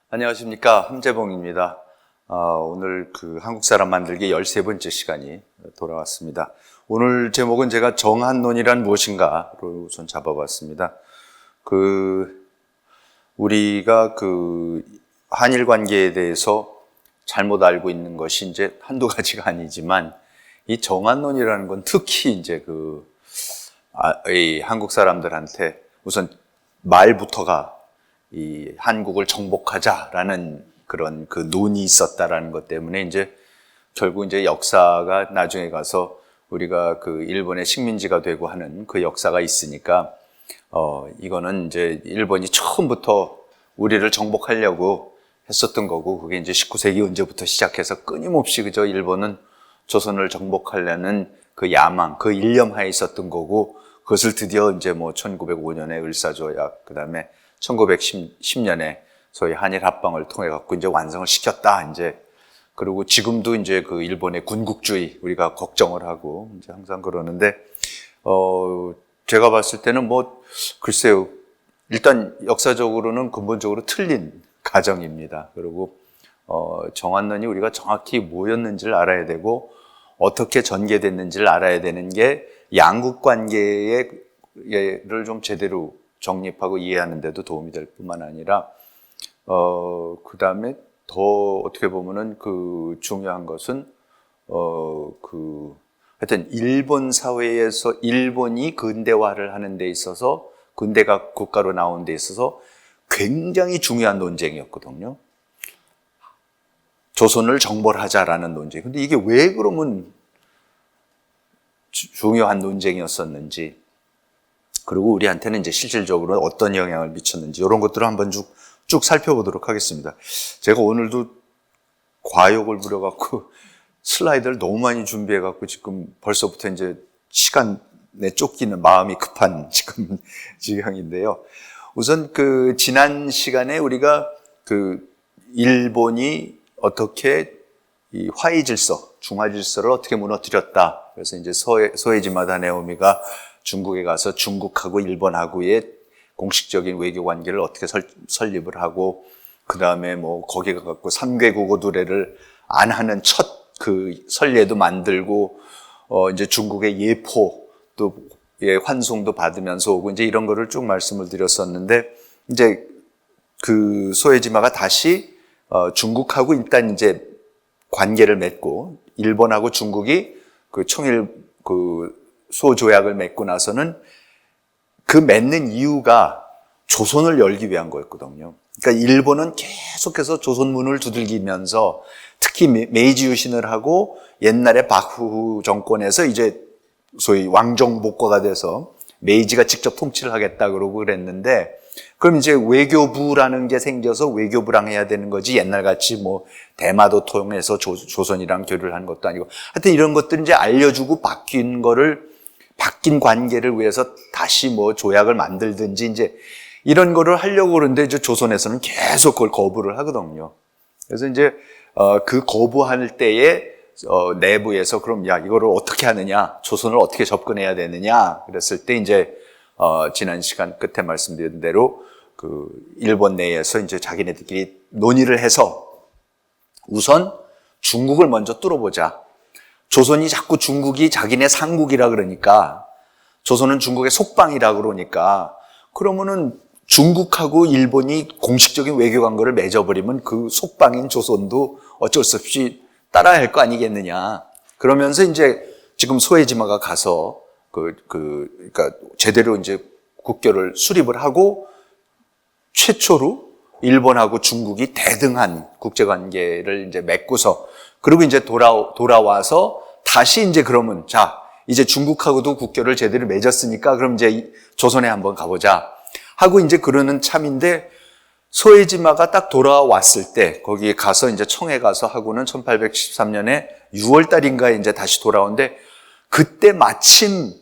안녕하십니까. 함재봉입니다. 오늘 한국 사람 만들기 13번째 시간이 돌아왔습니다. 오늘 제목은 제가 정한론이란 무엇인가로 우선 잡아봤습니다. 우리가 한일 관계에 대해서 잘못 알고 있는 것이 이제 한두 가지가 아니지만 이 정한론이라는 건 특히 이제 이 한국 사람들한테 우선 말부터가 이 한국을 정복하자라는 그런 논이 있었다라는 것 때문에 이제 결국 이제 역사가 나중에 가서 우리가 일본의 식민지가 되고 하는 그 역사가 있으니까 이거는 이제 일본이 처음부터 우리를 정복하려고 했었던 거고, 그게 이제 19세기 언제부터 시작해서 끊임없이 일본은 조선을 정복하려는 그 야망, 그 일념하에 있었던 거고, 그것을 드디어 이제 1905년에 을사조약, 그 다음에 1910년에 소위 한일 합방을 통해 갖고 이제 완성을 시켰다. 이제 그리고 지금도 이제 일본의 군국주의 우리가 걱정을 하고 이제 항상 그러는데 제가 봤을 때는 글쎄요. 일단 역사적으로는 근본적으로 틀린 가정입니다. 그리고 정한론이 우리가 정확히 뭐였는지를 알아야 되고 어떻게 전개됐는지를 알아야 되는 게 양국 관계를 좀 제대로 정립하고 이해하는 데도 도움이 될 뿐만 아니라 그 다음에 더 어떻게 보면은 중요한 것은 하여튼 일본 사회에서 일본이 근대화를 하는 데 있어서 근대가 국가로 나온 데 있어서 굉장히 중요한 논쟁이었거든요. 조선을 정벌하자라는 논쟁. 근데 이게 왜 그러면 중요한 논쟁이었었는지, 그리고 우리한테는 이제 실질적으로 어떤 영향을 미쳤는지 이런 것들을 한번 쭉 살펴보도록 하겠습니다. 제가 오늘도 과욕을 부려갖고 슬라이드를 너무 많이 준비해갖고 지금 벌써부터 이제 시간에 쫓기는 마음이 급한 지금 지경인데요. 우선 지난 시간에 우리가 일본이 어떻게 이 화의 질서, 중화 질서를 어떻게 무너뜨렸다. 그래서 이제 소에지마 다네오미가 중국에 가서 중국하고 일본하고의 공식적인 외교 관계를 어떻게 설립을 하고, 그 다음에 거기 가갖고 3개 국어 두례를 안 하는 첫 선례도 만들고, 이제 중국의 예포 또 환송도 받으면서 오고 이제 이런 거를 쭉 말씀을 드렸었는데, 이제 소에지마가 다시 중국하고 일단 이제 관계를 맺고, 일본하고 중국이 청일 소조약을 맺고 나서는 맺는 이유가 조선을 열기 위한 거였거든요. 그러니까 일본은 계속해서 조선문을 두들기면서 특히 메이지 유신을 하고 옛날에 박후 정권에서 이제 소위 왕정복과가 돼서 메이지가 직접 통치를 하겠다 그러고 그랬는데, 그럼 이제 외교부라는 게 생겨서 외교부랑 해야 되는 거지 옛날같이 대마도 통해서 조선이랑 교류를 하는 것도 아니고, 하여튼 이런 것들 이제 알려주고 바뀐 관계를 위해서 다시 조약을 만들든지 이제 이런 거를 하려고 그러는데 이제 조선에서는 계속 그걸 거부를 하거든요. 그래서 이제 거부할 때에 내부에서 그럼 이거를 어떻게 하느냐, 조선을 어떻게 접근해야 되느냐 그랬을 때 이제 지난 시간 끝에 말씀드린 대로 일본 내에서 이제 자기네들끼리 논의를 해서 우선 중국을 먼저 뚫어보자. 조선이 자꾸 중국이 자기네 상국이라 그러니까, 조선은 중국의 속방이라 그러니까, 그러면은 중국하고 일본이 공식적인 외교 관계를 맺어버리면 그 속방인 조선도 어쩔 수 없이 따라야 할 거 아니겠느냐. 그러면서 이제 지금 소에지마가 가서 그러니까 제대로 이제 국교를 수립을 하고 최초로 일본하고 중국이 대등한 국제관계를 이제 맺고서, 그리고 이제 돌아와서 다시 이제 그러면 이제 중국하고도 국교를 제대로 맺었으니까 그럼 이제 조선에 한번 가보자 하고 이제 그러는 참인데, 소에지마가 딱 돌아왔을 때 거기에 가서 이제 청해 가서 하고는 1813년에 6월 달인가에 이제 다시 돌아오는데, 그때 마침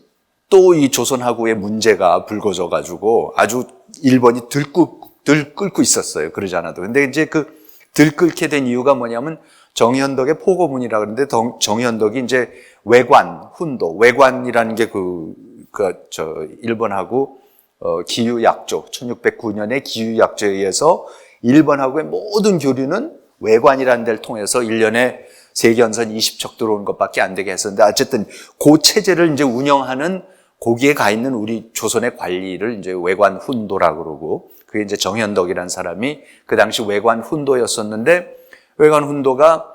또 이 조선하고의 문제가 불거져 가지고 아주 일본이 들끓고 있었어요. 그러지 않아도. 근데 이제 들끓게 된 이유가 뭐냐면 정현덕의 포고문이라 그러는데, 정현덕이 이제 외관이라는 게 일본하고 기유약조, 1609년에 기유약조에 의해서 일본하고의 모든 교류는 외관이라는 데를 통해서 1년에 세견선 20척 들어오는 것밖에 안 되게 했었는데, 어쨌든 그 체제를 이제 운영하는 거기에 가 있는 우리 조선의 관리를 이제 외관 훈도라고 그러고, 그게 이제 정현덕이라는 사람이 그 당시 외관 훈도였었는데, 외관 훈도가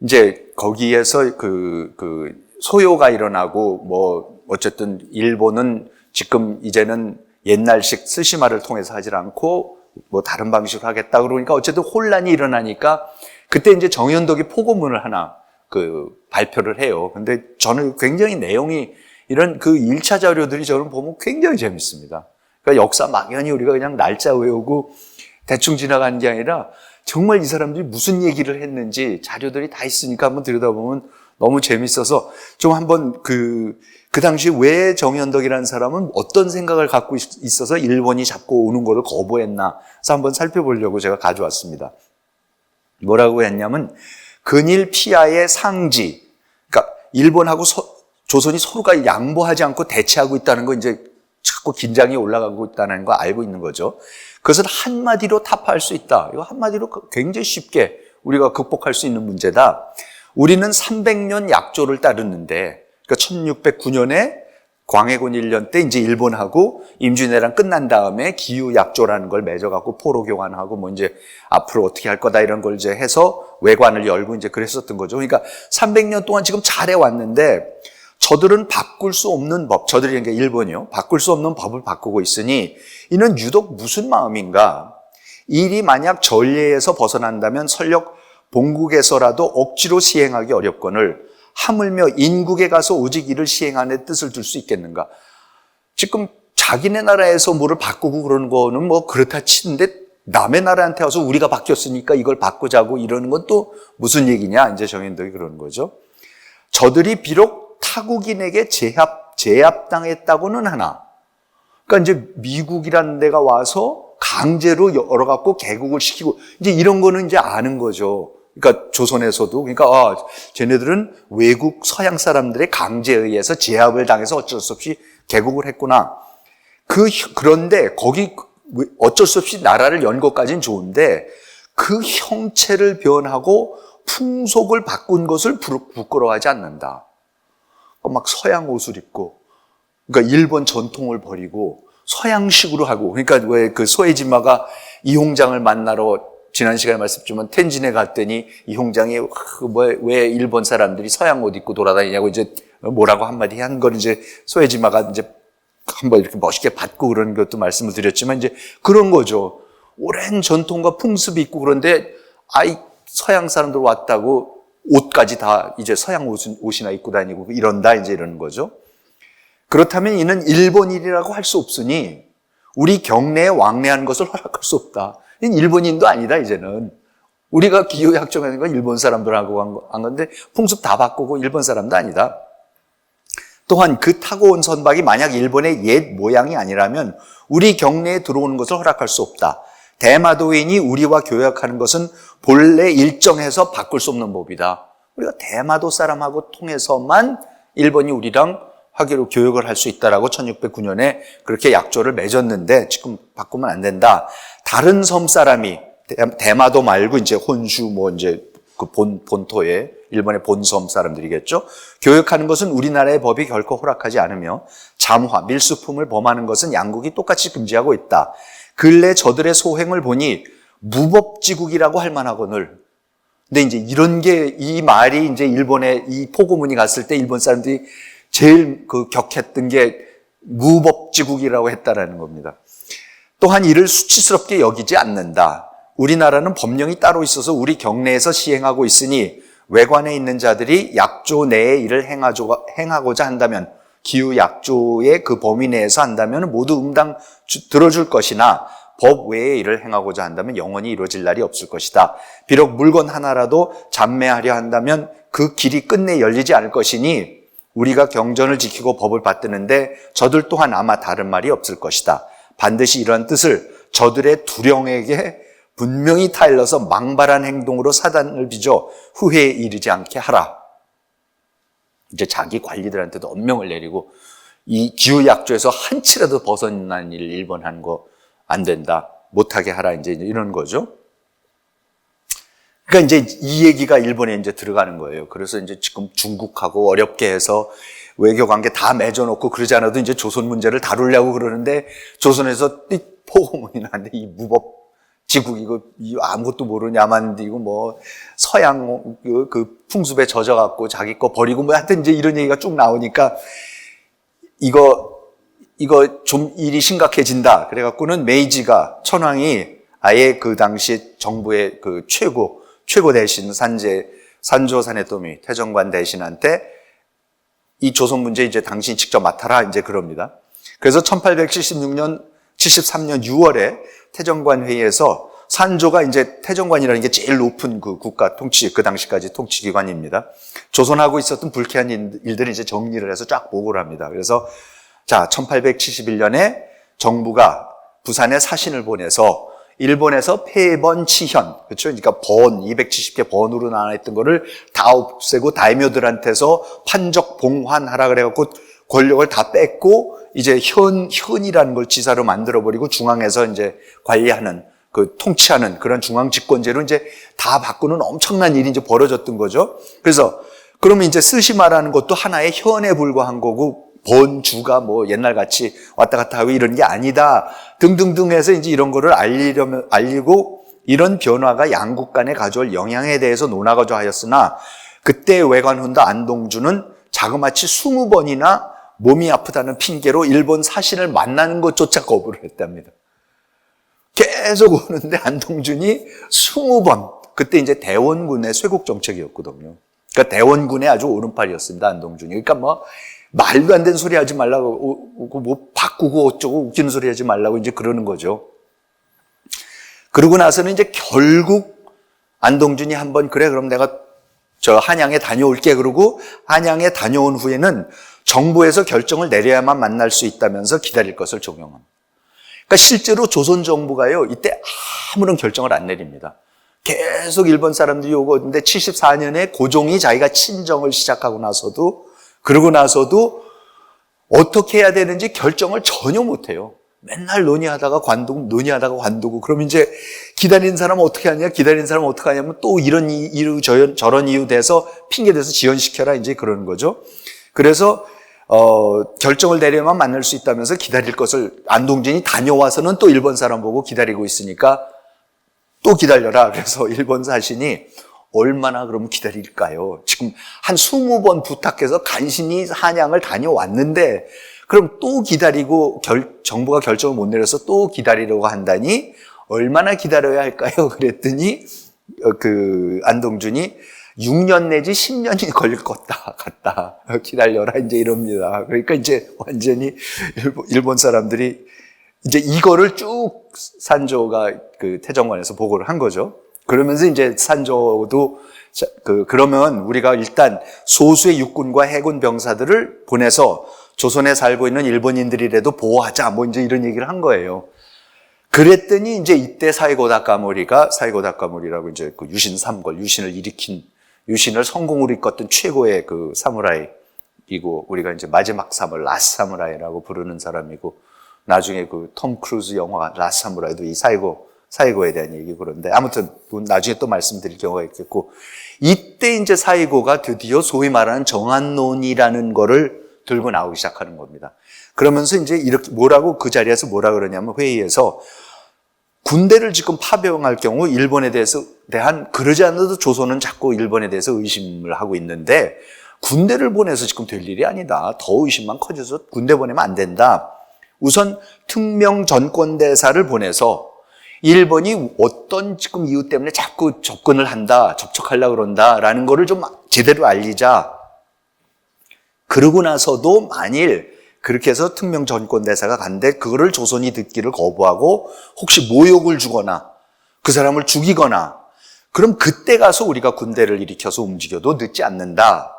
이제 거기에서 그 소요가 일어나고 뭐 어쨌든 일본은 지금 이제는 옛날식 스시마를 통해서 하질 않고 뭐 다른 방식으로 하겠다 그러니까 어쨌든 혼란이 일어나니까 그때 이제 정현덕이 포고문을 하나 발표를 해요. 근데 저는 굉장히 내용이 이런 그 1차 자료들이 저는 보면 굉장히 재밌습니다. 그러니까 역사 막연히 우리가 그냥 날짜 외우고 대충 지나가는 게 아니라 정말 이 사람들이 무슨 얘기를 했는지 자료들이 다 있으니까 한번 들여다보면 너무 재밌어서 좀 한번 그 당시 왜 정현덕이라는 사람은 어떤 생각을 갖고 있어서 일본이 잡고 오는 거를 거부했나 해서 한번 살펴보려고 제가 가져왔습니다. 뭐라고 했냐면 근일 피하의 상지, 그러니까 일본하고 조선이 서로가 양보하지 않고 대치하고 있다는 거 이제 자꾸 긴장이 올라가고 있다는 거 알고 있는 거죠. 그것을 한마디로 타파할 수 있다. 이거 한마디로 굉장히 쉽게 우리가 극복할 수 있는 문제다. 우리는 300년 약조를 따르는데, 그러니까 1609년에 광해군 1년 때 이제 일본하고 임진왜란 끝난 다음에 기후약조라는 걸 맺어갖고 포로 교환하고 뭐 이제 앞으로 어떻게 할 거다 이런 걸 이제 해서 외관을 열고 이제 그랬었던 거죠. 그러니까 300년 동안 지금 잘해왔는데 저들은 바꿀 수 없는 법, 저들이 그러니까 일본이요. 바꿀 수 없는 법을 바꾸고 있으니 이는 유독 무슨 마음인가? 일이 만약 전례에서 벗어난다면 설령 본국에서라도 억지로 시행하기 어렵거늘 하물며 인국에 가서 오직 이를 시행하는 뜻을 둘 수 있겠는가? 지금 자기네 나라에서 뭐를 바꾸고 그러는 거는 뭐 그렇다 치는데 남의 나라한테 와서 우리가 바뀌었으니까 이걸 바꾸자고 이러는 건 또 무슨 얘기냐? 이제 정현덕이 그러는 거죠. 저들이 비록 타국인에게 제압당했다고는 하나, 그러니까 이제 미국이라는 데가 와서 강제로 열어갖고 개국을 시키고 이제 이런 거는 이제 아는 거죠. 그러니까 조선에서도 그러니까 쟤네들은 외국 서양 사람들의 강제에 의해서 제압을 당해서 어쩔 수 없이 개국을 했구나. 그런데 거기 어쩔 수 없이 나라를 연 것까지는 좋은데 그 형체를 변하고 풍속을 바꾼 것을 부끄러워하지 않는다. 막 서양 옷을 입고, 그러니까 일본 전통을 버리고 서양식으로 하고, 그러니까 왜 그 소에지마가 이홍장을 만나러 지난 시간에 말씀드렸지만 텐진에 갔더니 이홍장이 왜 일본 사람들이 서양 옷 입고 돌아다니냐고 이제 뭐라고 한마디 한 걸 이제 소에지마가 이제 한번 이렇게 멋있게 받고 그런 것도 말씀을 드렸지만 이제 그런 거죠. 오랜 전통과 풍습이 있고 그런데 서양 사람들 왔다고 옷까지 다 이제 서양 옷이나 입고 다니고 이런다 이제 이러는 거죠. 그렇다면 이는 일본인이라고 할 수 없으니 우리 경내에 왕래한 것을 허락할 수 없다. 일본인도 아니다 이제는. 우리가 기후약정하는 건 일본 사람들하고 한 건데 풍습 다 바꾸고 일본 사람도 아니다. 또한 그 타고 온 선박이 만약 일본의 옛 모양이 아니라면 우리 경내에 들어오는 것을 허락할 수 없다. 대마도인이 우리와 교역하는 것은 본래 일정해서 바꿀 수 없는 법이다. 우리가 대마도 사람하고 통해서만 일본이 우리랑 화기로 교역을 할 수 있다라고 1609년에 그렇게 약조를 맺었는데 지금 바꾸면 안 된다. 다른 섬 사람이 대마도 말고 이제 혼슈 뭐 이제 그 본토에 일본의 본섬 사람들이겠죠. 교역하는 것은 우리나라의 법이 결코 허락하지 않으며 잠화, 밀수품을 범하는 것은 양국이 똑같이 금지하고 있다. 근래 저들의 소행을 보니 무법지국이라고 할 만하거늘. 근데 이제 이런 게 이 말이 이제 일본에 이 포고문이 갔을 때 일본 사람들이 제일 격했던 게 무법지국이라고 했다라는 겁니다. 또한 이를 수치스럽게 여기지 않는다. 우리나라는 법령이 따로 있어서 우리 경내에서 시행하고 있으니 외관에 있는 자들이 약조 내의 일을 행하고자 한다면 기후약조의 그 범위 내에서 한다면 모두 응당 들어줄 것이나 법 외의 일을 행하고자 한다면 영원히 이루어질 날이 없을 것이다. 비록 물건 하나라도 잠매하려 한다면 그 길이 끝내 열리지 않을 것이니 우리가 경전을 지키고 법을 받드는데 저들 또한 아마 다른 말이 없을 것이다. 반드시 이러한 뜻을 저들의 두령에게 분명히 타일러서 망발한 행동으로 사단을 빚어 후회에 이르지 않게 하라. 이제 자기 관리들한테도 엄명을 내리고 이 기후약조에서 한치라도 벗어난 일을 일본 하는 거 안 된다. 못하게 하라 이제 이런 거죠. 그러니까 이제 이 얘기가 일본에 이제 들어가는 거예요. 그래서 이제 지금 중국하고 어렵게 해서 외교 관계 다 맺어놓고 그러지 않아도 이제 조선 문제를 다루려고 그러는데 조선에서 포고문이 나는데 이 무법 지국 이거 아무것도 모르냐만 이거 뭐 서양 그 풍습에 젖어갖고 자기 거 버리고 뭐 하여튼 이제 이런 얘기가 쭉 나오니까 이거 좀 일이 심각해진다. 그래갖고는 메이지가 천황이 아예 그 당시 정부의 그 최고 대신 산조 사네토미 태정관 대신한테 이 조선 문제 이제 당신이 직접 맡아라 이제 그럽니다. 그래서 1873년 6월에 태정관 회의에서 산조가 이제 태정관이라는 게 제일 높은 그 국가 통치 그 당시까지 통치 기관입니다. 조선하고 있었던 불쾌한 일들을 이제 정리를 해서 쫙 보고를 합니다. 그래서 자 1871년에 정부가 부산에 사신을 보내서 일본에서 폐번치현, 그렇죠? 그러니까 번, 270개 번으로 나눠있던 거를 다 없애고 다이묘들한테서 판적 봉환하라 그래갖고 권력을 다 뺐고 이제 현이라는 걸 지사로 만들어버리고 중앙에서 이제 관리하는 그 통치하는 그런 중앙 집권제로 이제 다 바꾸는 엄청난 일이 이제 벌어졌던 거죠. 그래서 그러면 이제 스시마라는 것도 하나의 현에 불과한 거고 번주가 뭐 옛날같이 왔다 갔다 하고 이런 게 아니다 등등등 해서 이제 이런 거를 알리고 이런 변화가 양국 간에 가져올 영향에 대해서 논하고자 하였으나 그때 외관훈다 안동주는 자그마치 20번이나 몸이 아프다는 핑계로 일본 사신을 만나는 것조차 거부를 했답니다. 계속 오는데 안동준이 20번 그때 이제 대원군의 쇄국 정책이었거든요. 그러니까 대원군의 아주 오른팔이었습니다. 안동준이. 그러니까 뭐 말도 안 되는 소리 하지 말라고, 뭐 바꾸고 어쩌고 웃기는 소리 하지 말라고 이제 그러는 거죠. 그러고 나서는 이제 결국 안동준이 한번 그래 그럼 내가 저 한양에 다녀올게 그러고 한양에 다녀온 후에는 정부에서 결정을 내려야만 만날 수 있다면서 기다릴 것을 종용합니다. 그러니까 실제로 조선 정부가요 이때 아무런 결정을 안 내립니다. 계속 일본 사람들이 오거든데 74년에 고종이 자기가 친정을 시작하고 나서도 그러고 나서도 어떻게 해야 되는지 결정을 전혀 못해요. 맨날 논의하다가 관두고 그럼 이제 기다리는 사람은 어떻게 하냐 기다리는 사람은 어떻게 하냐면 또 이런 이유 저런 이유 돼서 핑계대서 지연시켜라 이제 그러는 거죠. 그래서 결정을 내려야만 만날 수 있다면서 기다릴 것을 안동진이 다녀와서는 또 일본 사람 보고 기다리고 있으니까 또 기다려라. 그래서 일본 사신이 얼마나 그럼 기다릴까요? 지금 한 20번 부탁해서 간신히 한양을 다녀왔는데 그럼 또 기다리고 정부가 결정을 못 내려서 또 기다리려고 한다니 얼마나 기다려야 할까요? 그랬더니 그 안동준이 6년 내지 10년이 걸릴 것 같다. 기다려라 이제 이럽니다. 그러니까 이제 완전히 일본 사람들이 이제 이거를 쭉 산조가 그 태정관에서 보고를 한 거죠. 그러면서 이제 산조도 그러면 우리가 일단 소수의 육군과 해군 병사들을 보내서 조선에 살고 있는 일본인들이라도 보호하자 뭐 이제 이런 얘기를 한 거예요. 그랬더니 이제 이때 사이고 다카모리라고 이제 그 유신 삼걸 유신을 성공으로 이끌었던 최고의 그 사무라이이고 우리가 이제 마지막 라스트 사무라이라고 부르는 사람이고 나중에 그 톰 크루즈 영화 라스트 사무라이도 이 사이고에 대한 얘기 그런데 아무튼 나중에 또 말씀드릴 경우가 있겠고 이때 이제 사이고가 드디어 소위 말하는 정한론이라는 거를 들고 나오기 시작하는 겁니다. 그러면서 이제 이렇게 그 자리에서 뭐라 그러냐면 회의에서 군대를 지금 파병할 경우 일본에 대한 그러지 않아도 조선은 자꾸 일본에 대해서 의심을 하고 있는데 군대를 보내서 지금 될 일이 아니다. 더 의심만 커져서 군대 보내면 안 된다. 우선 특명 전권대사를 보내서 일본이 어떤 지금 이유 때문에 자꾸 접촉하려고 그런다라는 거를 좀 제대로 알리자. 그러고 나서도 만일 그렇게 해서 특명 전권대사가 간데 그거를 조선이 듣기를 거부하고 혹시 모욕을 주거나 그 사람을 죽이거나 그럼 그때 가서 우리가 군대를 일으켜서 움직여도 늦지 않는다.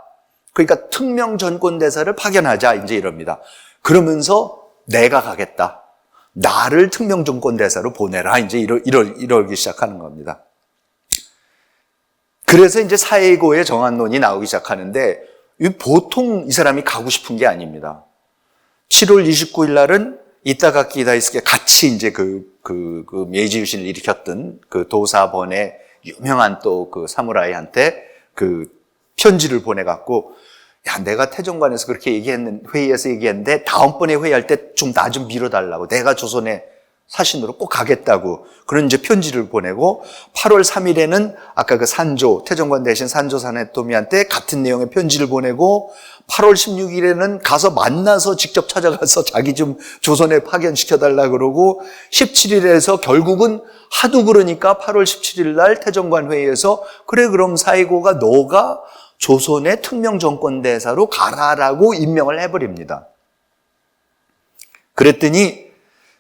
그러니까 특명 전권대사를 파견하자 이제 이럽니다. 그러면서 내가 가겠다. 나를 특명 전권대사로 보내라. 이제 이러기 시작하는 겁니다. 그래서 이제 사이고의 정한론이 나오기 시작하는데 보통 이 사람이 가고 싶은 게 아닙니다. 7월 29일 날은 이타가키 다이스케 같이 이제 그 그 메이지 유신을 일으켰던 그 도사번의 유명한 또 그 사무라이한테 그 편지를 보내갖고, 야, 내가 태종관에서 그렇게 회의에서 얘기했는데 다음번에 회의할 때 좀 나 좀 밀어달라고, 내가 조선의 사신으로 꼭 가겠다고 그런 이제 편지를 보내고, 8월 3일에는 아까 그 산조, 태종관 대신 산조 사네토미한테 같은 내용의 편지를 보내고, 8월 16일에는 가서 만나서 직접 찾아가서 자기 좀 조선에 파견시켜달라 그러고, 17일에서 결국은 하도 그러니까 8월 17일 날 태종관 회의에서, 그래 그럼 사이고가 너가 조선의 특명정권대사로 가라라고 임명을 해버립니다. 그랬더니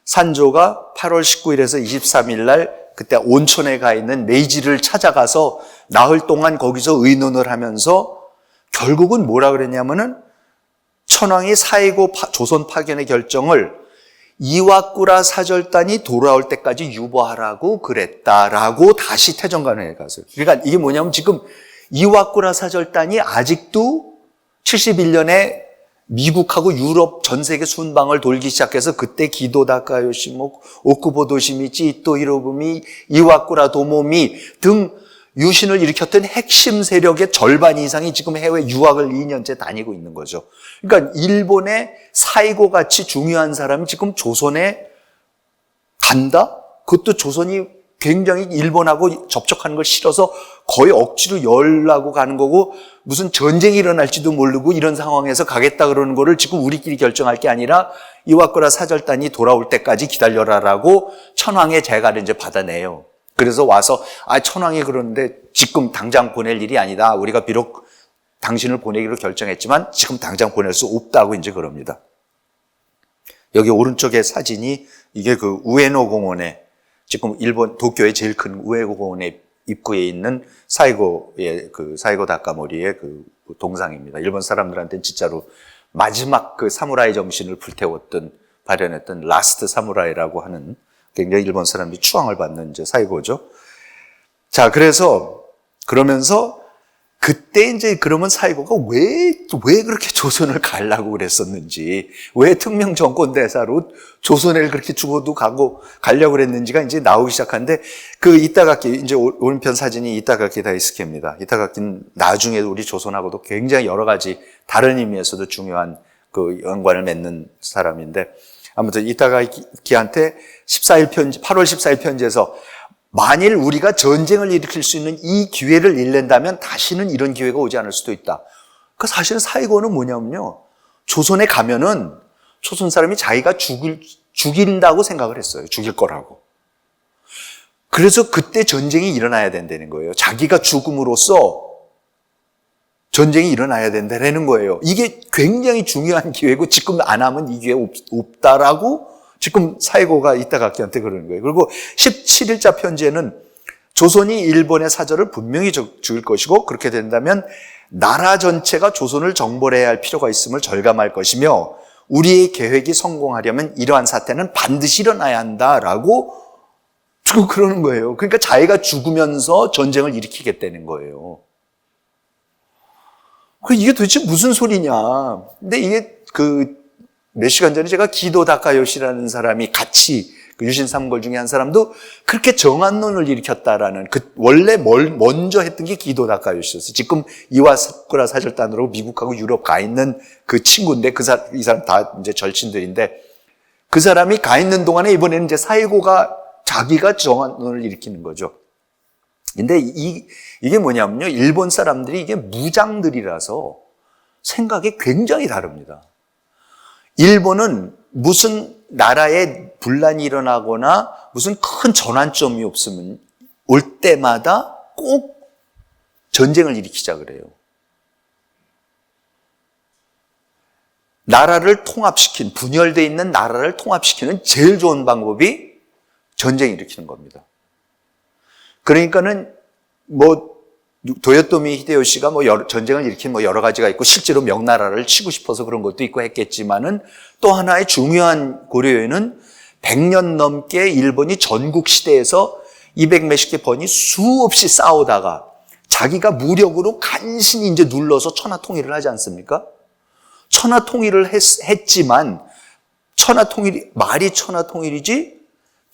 산조가 8월 19일에서 23일 날 그때 온천에 가 있는 메이지를 찾아가서 나흘 동안 거기서 의논을 하면서 결국은 뭐라 그랬냐면은 천황이 사이고 조선 파견의 결정을 이와꾸라 사절단이 돌아올 때까지 유보하라고 그랬다라고 다시 태종관에 가서. 그러니까 이게 뭐냐면 지금 이와꾸라 사절단이 아직도 71년에 미국하고 유럽 전 세계 순방을 돌기 시작해서 그때 기도 다카요시, 오쿠보 도시미치, 또 히로부미, 이와꾸라 도모미 등 유신을 일으켰던 핵심 세력의 절반 이상이 지금 해외 유학을 2년째 다니고 있는 거죠. 그러니까 일본의 사이고 같이 중요한 사람이 지금 조선에 간다? 그것도 조선이 굉장히 일본하고 접촉하는 걸 싫어서 거의 억지로 열라고 가는 거고, 무슨 전쟁이 일어날지도 모르고 이런 상황에서 가겠다 그러는 거를 지금 우리끼리 결정할 게 아니라 이와꾸라 사절단이 돌아올 때까지 기다려라라고 천황의 재가를 이제 받아내요. 그래서 와서 천황이 그러는데 지금 당장 보낼 일이 아니다. 우리가 비록 당신을 보내기로 결정했지만 지금 당장 보낼 수 없다고 이제 그럽니다. 여기 오른쪽에 사진이 이게 그 우에노 공원에, 지금 일본 도쿄의 제일 큰 우에노 공원의 입구에 있는 사이고의 그 사이고 다카모리의 그 동상입니다. 일본 사람들한테는 진짜로 마지막 그 사무라이 정신을 불태웠던, 발현했던 라스트 사무라이라고 하는, 굉장히 일본 사람들이 추앙을 받는 이제 사이고죠. 자, 그러면서 그때 이제 그러면 사이고가 왜 그렇게 조선을 가려고 그랬었는지, 왜 특명 정권 대사로 조선을 그렇게 죽어도 가려고 그랬는지가 이제 나오기 시작하는데, 그 이타가키, 이제 오른편 사진이 이타가키 다이스케입니다. 이타가키는 나중에 우리 조선하고도 굉장히 여러 가지 다른 의미에서도 중요한 그 연관을 맺는 사람인데, 아무튼 이타가키한테 8월 14일 편지에서 만일 우리가 전쟁을 일으킬 수 있는 이 기회를 잃는다면 다시는 이런 기회가 오지 않을 수도 있다. 그 사실은 사이고는 뭐냐면요, 조선에 가면은 조선 사람이 자기가 죽인다고 생각을 했어요. 죽일 거라고. 그래서 그때 전쟁이 일어나야 된다는 거예요. 자기가 죽음으로써 전쟁이 일어나야 된다는 거예요. 이게 굉장히 중요한 기회고 지금 안 하면 이 기회 없다라고 지금 사이고가 이타가키한테 그러는 거예요. 그리고 17일자 편지에는 조선이 일본의 사절을 분명히 죽일 것이고, 그렇게 된다면 나라 전체가 조선을 정벌해야 할 필요가 있음을 절감할 것이며, 우리의 계획이 성공하려면 이러한 사태는 반드시 일어나야 한다라고 그러는 거예요. 그러니까 자기가 죽으면서 전쟁을 일으키겠다는 거예요. 이게 도대체 무슨 소리냐. 근데 이게 몇 시간 전에 제가 기도 다카요시라는 사람이 같이 그 유신 삼걸 중에 한 사람도 그렇게 정한론을 일으켰다라는, 원래 먼저 했던 게 기도 다카요시였어요. 지금 이와쿠라 사절단으로 미국하고 유럽 가 있는 그 친구인데, 이 사람 다 이제 절친들인데, 그 사람이 가 있는 동안에 이번에는 이제 사이고가 자기가 정한론을 일으키는 거죠. 근데 이게 뭐냐면요, 일본 사람들이 이게 무장들이라서 생각이 굉장히 다릅니다. 일본은 무슨 나라에 분란이 일어나거나 무슨 큰 전환점이 없으면 올 때마다 꼭 전쟁을 일으키자 그래요. 나라를 통합시킨, 분열되어 있는 나라를 통합시키는 제일 좋은 방법이 전쟁을 일으키는 겁니다. 그러니까는 도요토미 히데요시가 전쟁을 일으킨 여러 가지가 있고, 실제로 명나라를 치고 싶어서 그런 것도 있고 했겠지만은, 또 하나의 중요한 고려에는 100년 넘게 일본이 전국 시대에서 200몇십 개 번이 수없이 싸우다가 자기가 무력으로 간신히 이제 눌러서 천하 통일을 하지 않습니까? 천하 통일을 했지만, 말이 천하 통일이지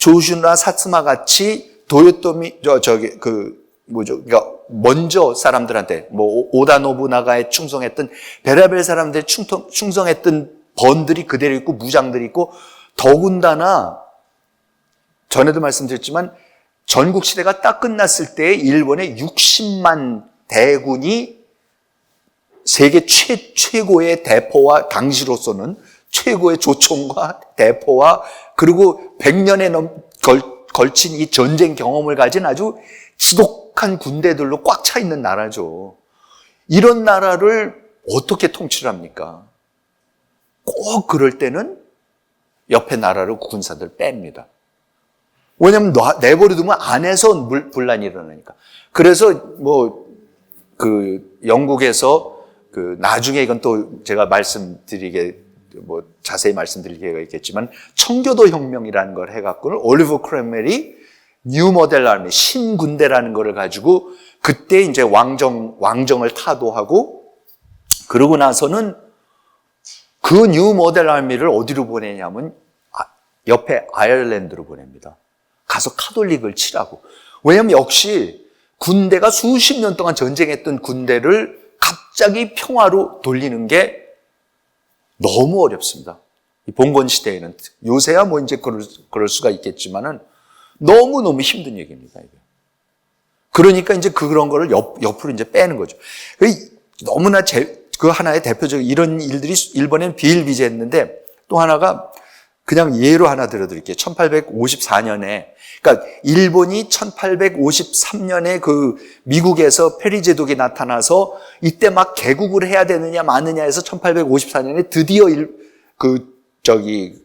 조슈나 사츠마 같이 도요토미 그러니까 먼저 사람들한테 오다 노부나가에 충성했던 베라벨 사람들에 충성했던 번들이 그대로 있고 무장들이 있고, 더군다나 전에도 말씀드렸지만 전국 시대가 딱 끝났을 때 일본의 60만 대군이 세계 최고의 대포와, 당시로서는 최고의 조총과 대포와, 그리고 100년에 걸친 이 전쟁 경험을 가진 아주 지독한 군대들로 꽉 차 있는 나라죠. 이런 나라를 어떻게 통치를 합니까? 꼭 그럴 때는 옆에 나라로 군사들 뺍니다. 왜냐면 내버려두면 안에서 분란이 일어나니까. 그래서 영국에서 나중에 이건 또 제가 자세히 말씀드릴 기회가 있겠지만, 청교도 혁명이라는 걸 해갖고는 올리버 크롬웰이 뉴 모델 아미, 신군대라는 거를 가지고 그때 이제 왕정을 타도하고, 그러고 나서는 그 뉴 모델 아미를 어디로 보내냐면 옆에 아일랜드로 보냅니다. 가서 카톨릭을 치라고. 왜냐하면 역시 군대가 수십 년 동안 전쟁했던 군대를 갑자기 평화로 돌리는 게 너무 어렵습니다. 이 봉건 시대에는. 요새야 이제 그럴 수가 있겠지만은 너무너무 힘든 얘기입니다, 이게. 그러니까 이제 그런 거를 옆으로 이제 빼는 거죠. 너무나 그 하나의 대표적인 이런 일들이 일본엔 비일비재했는데, 또 하나가 그냥 예로 하나 들어드릴게요. 1854년에, 그러니까 일본이 1853년에 그 미국에서 페리 제독이 나타나서 이때 막 개국을 해야 되느냐 마느냐 해서 1854년에 드디어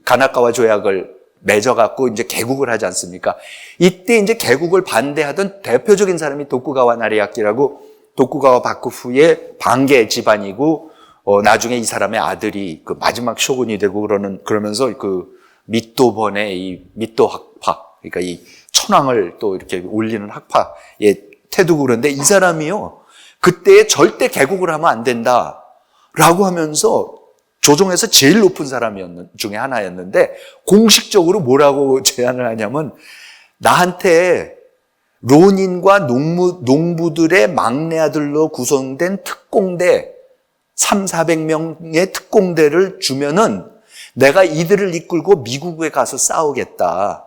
가나카와 조약을 맺어갖고 이제 개국을 하지 않습니까? 이때 이제 개국을 반대하던 대표적인 사람이 도쿠가와 나리야키라고, 도쿠가와 바쿠후의 방계 집안이고, 나중에 이 사람의 아들이 그 마지막 쇼군이 되고 그러면서 그 미토번의 이 미토 학파, 그러니까 이 천황을 또 이렇게 올리는 학파의 태두고, 그런데 이 사람이요, 그때 절대 개국을 하면 안 된다라고 하면서 조정에서 제일 높은 사람 중에 하나였는데, 공식적으로 뭐라고 제안을 하냐면, 나한테 론인과 농부들의 막내 아들로 구성된 특공대 300~400명의 특공대를 주면은 내가 이들을 이끌고 미국에 가서 싸우겠다.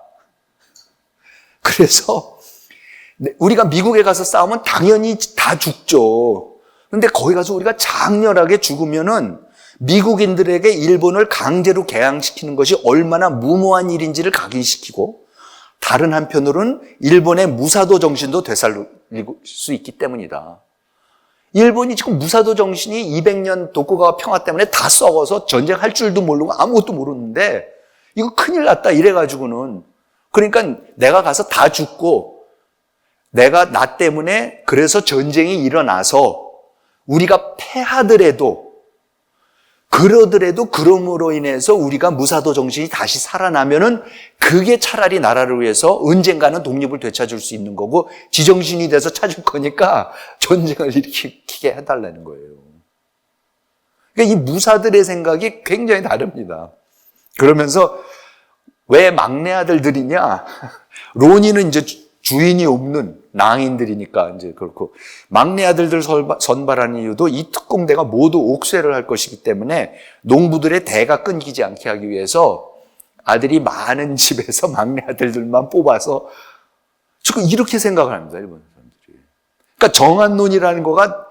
그래서 우리가 미국에 가서 싸우면 당연히 다 죽죠. 그런데 거기 가서 우리가 장렬하게 죽으면은 미국인들에게 일본을 강제로 개항시키는 것이 얼마나 무모한 일인지를 각인시키고, 다른 한편으로는 일본의 무사도 정신도 되살릴 수 있기 때문이다. 일본이 지금 무사도 정신이 200년 도쿠가와 평화 때문에 다 썩어서 전쟁할 줄도 모르고 아무것도 모르는데 이거 큰일 났다 이래가지고는, 그러니까 내가 가서 다 죽고 나 때문에 그래서 전쟁이 일어나서 우리가 패하더라도, 그럼으로 인해서 우리가 무사도 정신이 다시 살아나면은 그게 차라리 나라를 위해서 언젠가는 독립을 되찾을 수 있는 거고 지정신이 돼서 찾을 거니까 전쟁을 일으키게 해달라는 거예요. 그러니까 이 무사들의 생각이 굉장히 다릅니다. 그러면서 왜 막내 아들들이냐? 론이는 이제 주인이 없는 낭인들이니까 이제 그렇고, 막내 아들들 선발하는 이유도 이 특공대가 모두 옥쇄를 할 것이기 때문에 농부들의 대가 끊기지 않게 하기 위해서 아들이 많은 집에서 막내 아들들만 뽑아서, 지금 이렇게 생각을 합니다, 일본 사람들이. 그러니까 정한론이라는 거가,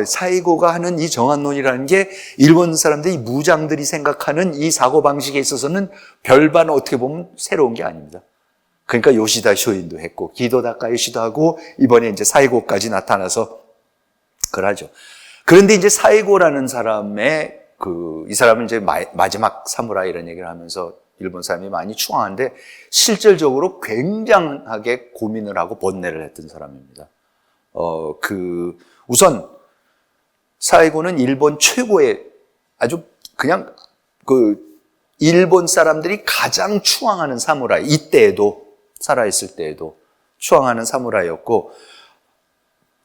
사이고가 하는 이 정한론이라는 게 일본 사람들이, 무장들이 생각하는 이 사고방식에 있어서는 별반 어떻게 보면 새로운 게 아닙니다. 그러니까 요시다 쇼인도 했고, 기도 다카요시도 하고, 이번에 이제 사이고까지 나타나서 그러죠. 그런데 이제 사이고라는 사람의 이 사람은 이제 마지막 사무라이 이런 얘기를 하면서 일본 사람이 많이 추앙하는데, 실질적으로 굉장하게 고민을 하고 번뇌를 했던 사람입니다. 우선 사이고는 일본 최고의 아주 그냥 일본 사람들이 가장 추앙하는 사무라이, 이때에도 살아있을 때에도 추앙하는 사무라이였고,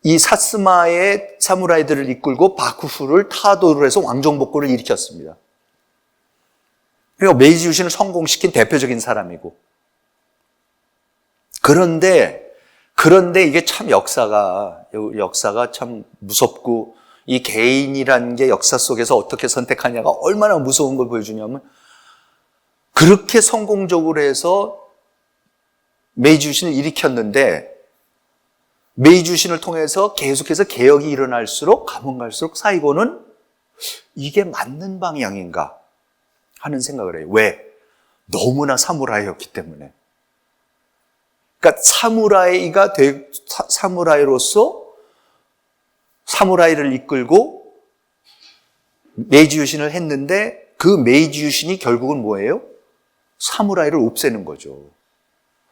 이 사스마의 사무라이들을 이끌고 바쿠후를 타도를 해서 왕정복구를 일으켰습니다. 그리고 메이지 유신을 성공시킨 대표적인 사람이고, 그런데 이게 참 역사가 참 무섭고, 이 개인이라는 게 역사 속에서 어떻게 선택하냐가 얼마나 무서운 걸 보여주냐면, 그렇게 성공적으로 해서 메이주신을 일으켰는데, 메이주신을 통해서 계속해서 개혁이 일어날수록, 가면 갈수록 사이고는 이게 맞는 방향인가 하는 생각을 해요. 왜? 너무나 사무라이였기 때문에. 그러니까 사무라이로서 사무라이를 이끌고 메이지 유신을 했는데, 그 메이지 유신이 결국은 뭐예요? 사무라이를 없애는 거죠.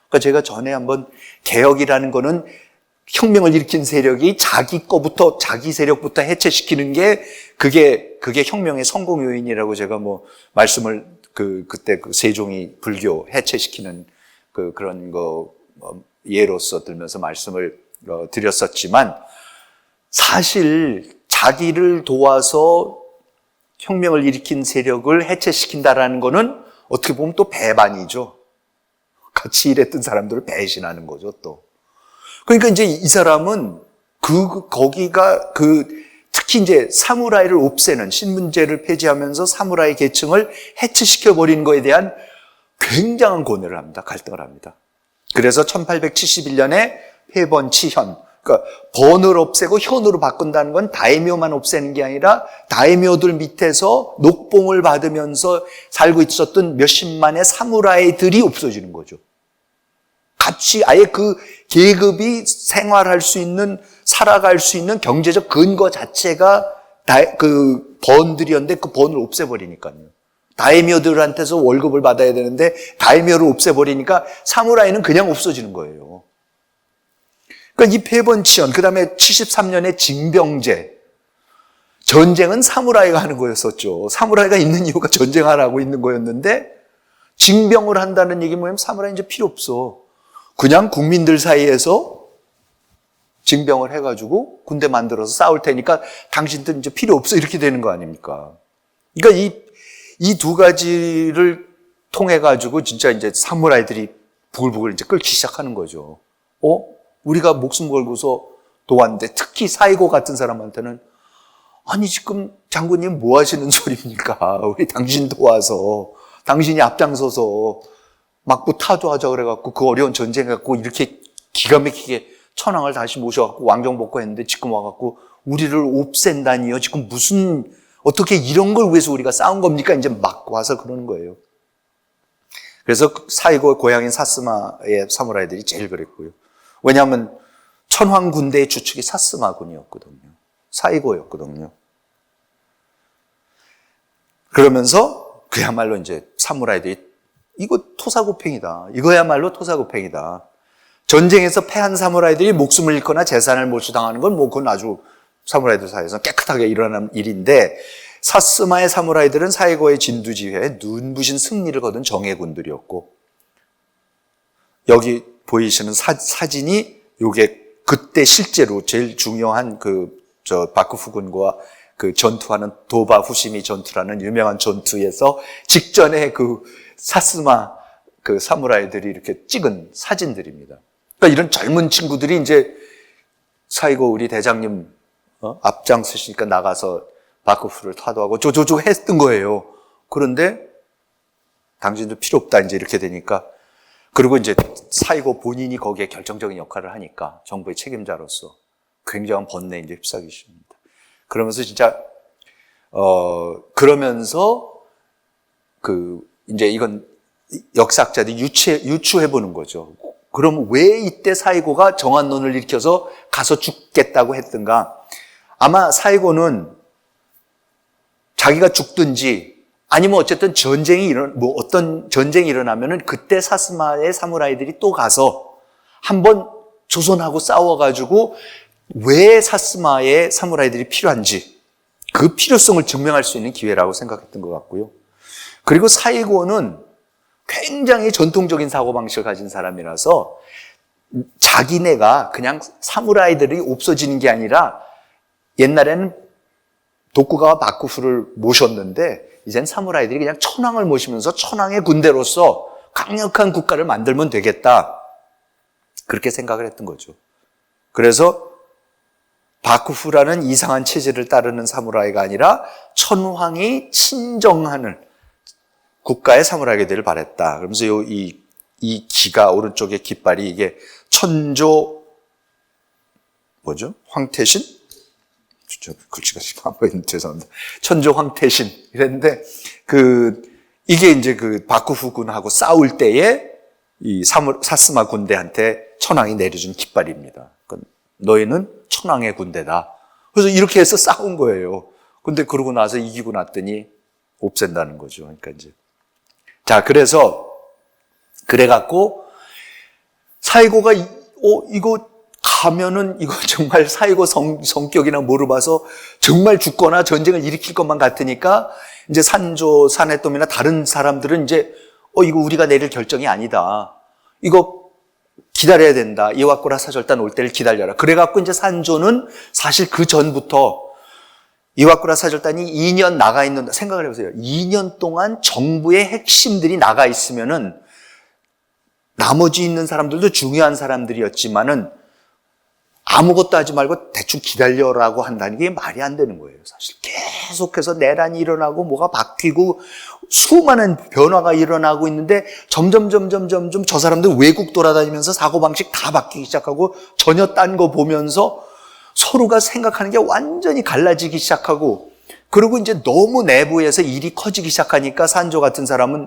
그러니까 제가 전에 한번, 개혁이라는 거는 혁명을 일으킨 세력이 자기 세력부터 해체시키는 게 그게 혁명의 성공 요인이라고 제가 말씀을 그때 세종이 불교 해체시키는 그런 거 예로서 들면서 말씀을 드렸었지만, 사실 자기를 도와서 혁명을 일으킨 세력을 해체시킨다라는 거는 어떻게 보면 또 배반이죠. 같이 일했던 사람들을 배신하는 거죠, 또. 그러니까 이제 이 사람은 특히 이제 사무라이를 없애는, 신문제를 폐지하면서 사무라이 계층을 해체시켜버리는 거에 대한 굉장한 고뇌를 합니다. 갈등을 합니다. 그래서 1871년에 회번치현, 그러니까 번을 없애고 현으로 바꾼다는 건 다이묘만 없애는 게 아니라 다이묘들 밑에서 녹봉을 받으면서 살고 있었던 몇십만의 사무라이들이 없어지는 거죠. 같이 아예 그 계급이 생활할 수 있는, 살아갈 수 있는 경제적 근거 자체가 그 번들이었는데, 그 번을 없애버리니까요. 다이묘들한테서 월급을 받아야 되는데 다이묘를 없애버리니까 사무라이는 그냥 없어지는 거예요. 그러니까 이 폐번치현, 그 다음에 73년에 징병제. 전쟁은 사무라이가 하는 거였었죠. 사무라이가 있는 이유가 전쟁하라고 있는 거였는데, 징병을 한다는 얘기 뭐냐면 사무라이 이제 필요 없어. 그냥 국민들 사이에서 징병을 해가지고 군대 만들어서 싸울 테니까 당신들 이제 필요 없어, 이렇게 되는 거 아닙니까? 그러니까 이 두 가지를 통해가지고 진짜 이제 사무라이들이 부글부글 이제 끓기 시작하는 거죠. 우리가 목숨 걸고서 도왔는데, 특히 사이고 같은 사람한테는, 아니, 지금 장군님 뭐 하시는 소리입니까? 우리 당신 도와서, 당신이 앞장서서 막부 타도하자 그래갖고 그 어려운 전쟁 갖고 이렇게 기가 막히게 천황을 다시 모셔갖고 왕정 복구했는데, 지금 와갖고 우리를 없앤다니요? 지금 어떻게 이런 걸 위해서 우리가 싸운 겁니까? 이제 막 와서 그러는 거예요. 그래서 사이고 고향인 사스마의 사무라이들이 제일 그랬고요. 왜냐하면 천황 군대의 주축이 사스마군이었거든요. 사이고였거든요. 그러면서 그야말로 이제 사무라이들이, 이거 토사구팽이다. 이거야말로 토사구팽이다. 전쟁에서 패한 사무라이들이 목숨을 잃거나 재산을 몰수당하는 건 그건 아주 사무라이들 사이에서 깨끗하게 일어난 일인데, 사스마의 사무라이들은 사이고의 진두지휘에 눈부신 승리를 거둔 정예군들이었고, 여기 보이시는 사진이 요게 그때 실제로 제일 중요한 바쿠프군과 전투하는 도바 후시미 전투라는 유명한 전투에서 직전에 사스마 사무라이들이 이렇게 찍은 사진들입니다. 그러니까 이런 젊은 친구들이 이제 사이고 우리 대장님 앞장서시니까 나가서 바쿠프를 타도하고 저저저 했던 거예요. 그런데 당신도 필요 없다 이제 이렇게 되니까, 그리고 이제 사이고 본인이 거기에 결정적인 역할을 하니까 정부의 책임자로서 굉장한 번뇌에 이제 휩싸이십니다. 그러면서 진짜 그러면서 이제 이건 역사학자들이 유추해 보는 거죠. 그럼 왜 이때 사이고가 정한론을 일으켜서 가서 죽겠다고 했던가? 아마 사이고는 자기가 죽든지 아니면 어쨌든 어떤 전쟁이 일어나면은 그때 사스마의 사무라이들이 또 가서 한번 조선하고 싸워가지고 왜 사스마의 사무라이들이 필요한지 그 필요성을 증명할 수 있는 기회라고 생각했던 것 같고요. 그리고 사이고는 굉장히 전통적인 사고방식을 가진 사람이라서 자기네가 그냥 사무라이들이 없어지는 게 아니라, 옛날에는 도쿠가와 바쿠프를 모셨는데 이젠 사무라이들이 그냥 천황을 모시면서 천황의 군대로서 강력한 국가를 만들면 되겠다. 그렇게 생각을 했던 거죠. 그래서 바쿠후라는 이상한 체제를 따르는 사무라이가 아니라 천황이 친정하는 국가의 사무라이가 되길 바랬다. 그러면서 이 기가 오른쪽에 깃발이 이게 천조 뭐죠? 황태신? 글씨가 지금 안 보이는데 죄송합니다. 천조 황태신 이랬는데 이게 이제 바쿠후군하고 싸울 때에 이 사스마 군대한테 천황이 내려준 깃발입니다. 그러니까 너희는 천황의 군대다. 그래서 이렇게 해서 싸운 거예요. 근데 그러고 나서 이기고 났더니 없앤다는 거죠. 그러니까 이제 자 그래갖고 사이고가 이거 가면은 이거 정말 사이고 성격이나 모르봐서 정말 죽거나 전쟁을 일으킬 것만 같으니까 이제 산조, 사네토미나 다른 사람들은 이제 이거 우리가 내릴 결정이 아니다. 이거 기다려야 된다. 이와꾸라 사절단 올 때를 기다려라. 그래갖고 이제 산조는 사실 그 전부터 이와꾸라 사절단이 2년 나가 있는, 생각을 해보세요. 2년 동안 정부의 핵심들이 나가 있으면은 나머지 있는 사람들도 중요한 사람들이었지만은 아무것도 하지 말고 대충 기다려라고 한다는 게 말이 안 되는 거예요. 사실 계속해서 내란이 일어나고 뭐가 바뀌고 수많은 변화가 일어나고 있는데 점점 저 사람들 외국 돌아다니면서 사고방식 다 바뀌기 시작하고 전혀 딴 거 보면서 서로가 생각하는 게 완전히 갈라지기 시작하고 그리고 이제 너무 내부에서 일이 커지기 시작하니까 산조 같은 사람은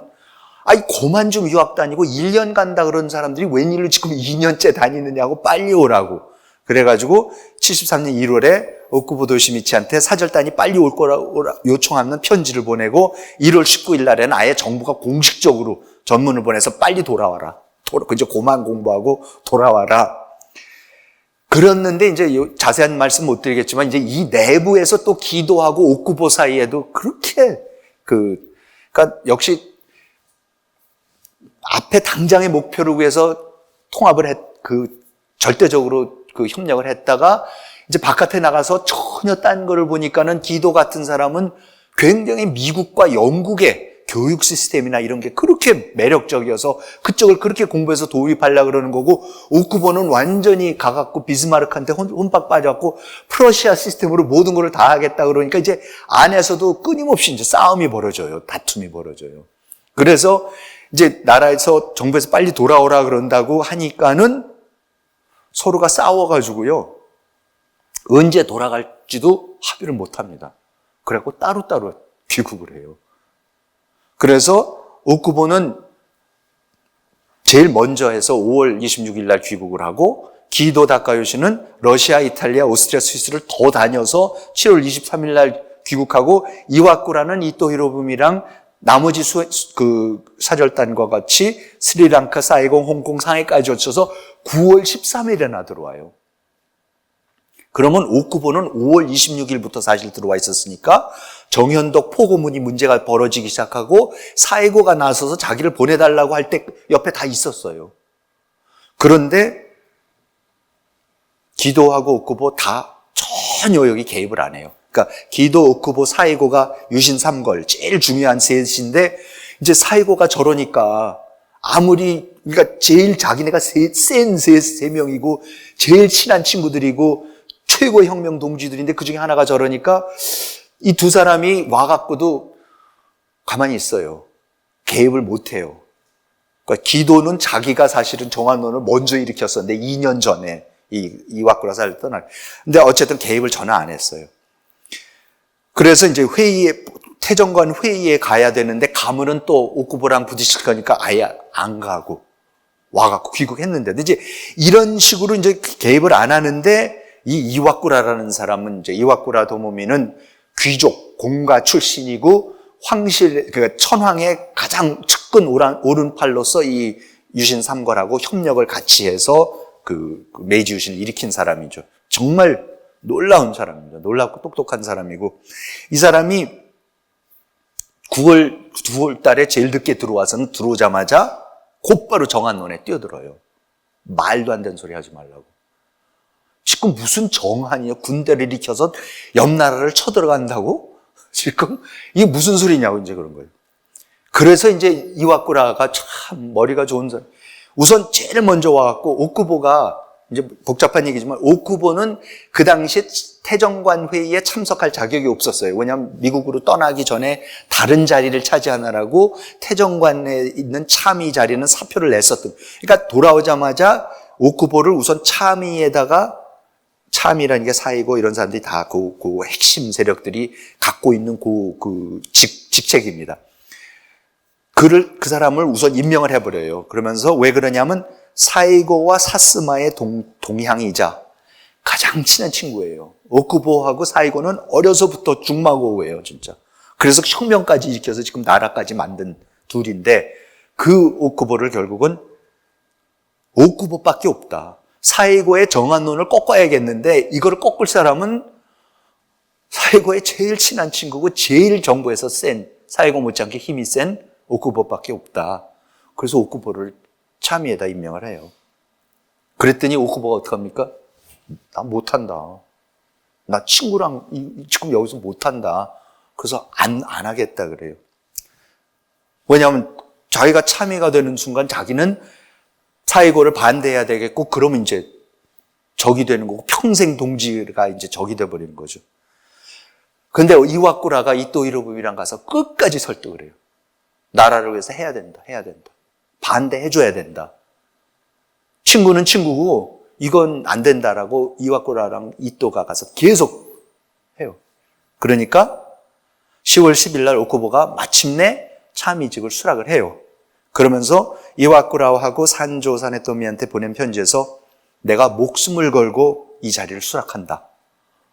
고만 좀 유학 다니고 1년 간다 그런 사람들이 웬일로 지금 2년째 다니느냐고 빨리 오라고. 그래가지고 73년 1월에 오쿠보 도시미치한테 사절단이 빨리 올 거라고 요청하는 편지를 보내고 1월 19일 날에는 아예 정부가 공식적으로 전문을 보내서 빨리 돌아와라. 이제 고만 공부하고 돌아와라. 그랬는데 이제 자세한 말씀 못 드리겠지만 이제 이 내부에서 또 기도하고 오쿠보 사이에도 그렇게 그러니까 역시 앞에 당장의 목표를 위해서 통합을 절대적으로 협력을 했다가 이제 바깥에 나가서 전혀 딴 거를 보니까는 기도 같은 사람은 굉장히 미국과 영국의 교육 시스템이나 이런 게 그렇게 매력적이어서 그쪽을 그렇게 공부해서 도입하려고 그러는 거고 오쿠보는 완전히 가갖고 비스마르크한테 혼밥 빠졌고 프러시아 시스템으로 모든 걸 다 하겠다 그러니까 이제 안에서도 끊임없이 이제 싸움이 벌어져요. 다툼이 벌어져요. 그래서 이제 나라에서 정부에서 빨리 돌아오라 그런다고 하니까는 서로가 싸워가지고요. 언제 돌아갈지도 합의를 못합니다. 그래갖고 따로따로 귀국을 해요. 그래서 오쿠보는 제일 먼저 해서 5월 26일 날 귀국을 하고 기도 다카요시는 러시아, 이탈리아, 오스트리아, 스위스를 더 다녀서 7월 23일 날 귀국하고 이와쿠라는 이토 히로부미랑 나머지 사절단과 같이 스리랑카, 사이공, 홍콩, 상해까지 거쳐서 9월 13일에나 들어와요. 그러면 오쿠보는 5월 26일부터 사실 들어와 있었으니까 정현덕 포고문이 문제가 벌어지기 시작하고 사이고가 나서서 자기를 보내달라고 할 때 옆에 다 있었어요. 그런데 기도하고 오쿠보 다 전혀 여기 개입을 안 해요. 그러니까 기도, 오쿠보, 사이고가 유신 삼걸 제일 중요한 셋인데 이제 사이고가 저러니까 아무리 그러니까 제일 자기네가 센 세 명이고 제일 친한 친구들이고 최고 혁명 동지들인데 그중에 하나가 저러니까 이 두 사람이 와갖고도 가만히 있어요. 개입을 못 해요. 그러니까 기도는 자기가 사실은 정한론을 먼저 일으켰었는데 2년 전에 이와쿠라 사를 떠날. 근데 어쨌든 개입을 전혀 안 했어요. 그래서 이제 태정관 회의에 가야 되는데 가면은 또 오쿠보랑 부딪힐 거니까 아예 안 가고 와갖고 귀국했는데 이제 이런 식으로 이제 개입을 안 하는데 이 이와쿠라라는 사람은 이제 이와쿠라 도모미는 귀족 공가 출신이고 그러니까 천황의 가장 측근 오른팔로서 이 유신 삼걸하고 협력을 같이 해서 메이지 유신을 일으킨 사람이죠. 정말 놀라운 사람입니다. 놀랍고 똑똑한 사람이고 이 사람이 9월 달에 제일 늦게 들어와서는 들어오자마자 곧바로 정한론에 뛰어들어요. 말도 안 되는 소리 하지 말라고. 지금 무슨 정한이요? 군대를 일으켜서 옆 나라를 쳐들어간다고? 지금 이게 무슨 소리냐고 이제 그런 거예요. 그래서 이제 이와쿠라가 참 머리가 좋은 사람. 우선 제일 먼저 와갖고 옥구보가 이제 복잡한 얘기지만 옥구보는 그 당시 태정관 회의에 참석할 자격이 없었어요. 왜냐하면 미국으로 떠나기 전에 다른 자리를 차지하느라고 태정관에 있는 참의 자리는 사표를 냈었던. 그러니까 돌아오자마자 옥구보를 우선 참의에다가 참의라는 게 사이고 이런 사람들이 다 그 핵심 세력들이 갖고 있는 직책입니다. 그 사람을 우선 임명을 해버려요. 그러면서 왜 그러냐면 사이고와 사스마의 동향이자 가장 친한 친구예요. 옥구보하고 사이고는 어려서부터 중마고우예요, 진짜. 그래서 혁명까지 일으켜서 지금 나라까지 만든 둘인데 그 옥구보를 결국은 옥구보밖에 없다. 사이고의 정한론을 꺾어야겠는데 이거를 꺾을 사람은 사이고의 제일 친한 친구고 제일 정부에서 센, 사이고 못지않게 힘이 센 옥구보밖에 없다. 그래서 옥구보를 참의에다 임명을 해요. 그랬더니 옥구보가 어떡합니까? 나 못한다. 나 친구랑 지금 여기서 못한다. 그래서 안 하겠다 그래요. 왜냐하면 자기가 참의가 되는 순간 자기는 사이고를 반대해야 되겠고 그러면 이제 적이 되는 거고 평생 동지가 이제 적이 돼버리는 거죠. 근데 이와꾸라가 이토 히로부미랑 가서 끝까지 설득을 해요. 나라를 위해서 해야 된다. 반대해줘야 된다. 친구는 친구고 이건 안 된다라고 이와꾸라랑 이토가 가서 계속 해요. 그러니까 10월 10일 날 옥구보가 마침내 참의직을 수락을 해요. 그러면서 이와꾸라하고 산조 사네토미한테 보낸 편지에서 내가 목숨을 걸고 이 자리를 수락한다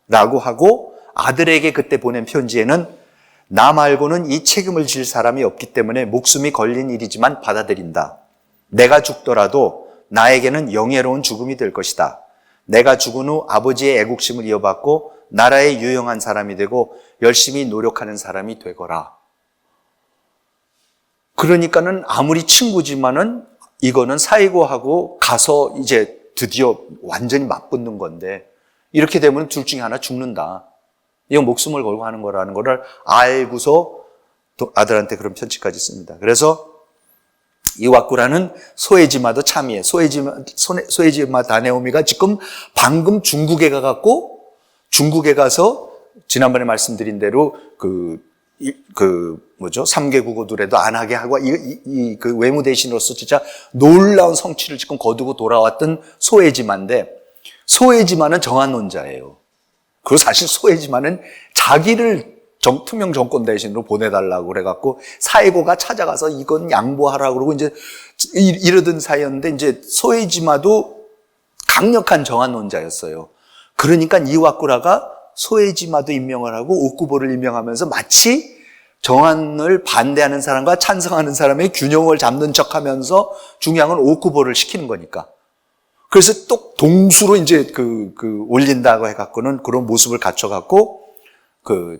라고 하고 아들에게 그때 보낸 편지에는 나 말고는 이 책임을 질 사람이 없기 때문에 목숨이 걸린 일이지만 받아들인다. 내가 죽더라도 나에게는 영예로운 죽음이 될 것이다. 내가 죽은 후 아버지의 애국심을 이어받고 나라에 유용한 사람이 되고 열심히 노력하는 사람이 되거라. 그러니까는 아무리 친구지만은 이거는 사이고하고 가서 이제 드디어 완전히 맞붙는 건데 이렇게 되면 둘 중에 하나 죽는다. 이건 목숨을 걸고 하는 거라는 거를 알고서 아들한테 그런 편지까지 씁니다. 그래서 이와꾸라는 소에지마도 참이에요. 소에지마 다네오미가 지금 방금 중국에 중국에 가서 지난번에 말씀드린 대로 삼개 국어들에도 안 하게 하고 그 외무 대신으로서 진짜 놀라운 성취를 지금 거두고 돌아왔던 소에지마인데 소에지마는 정한론자예요. 그리고 사실 소에지마는 자기를 투명 정권 대신으로 보내달라고 그래갖고 사이고가 찾아가서 이건 양보하라고 그러고 이제 이러던 사이였는데 이제 소에지마도 강력한 정한론자였어요. 그러니까 이와꾸라가 소에지마도 임명을 하고 옥구보를 임명하면서 마치 정한을 반대하는 사람과 찬성하는 사람의 균형을 잡는 척하면서 중요한 건 옥구보를 시키는 거니까. 그래서 또 동수로 이제 올린다고 해갖고는 그런 모습을 갖춰갖고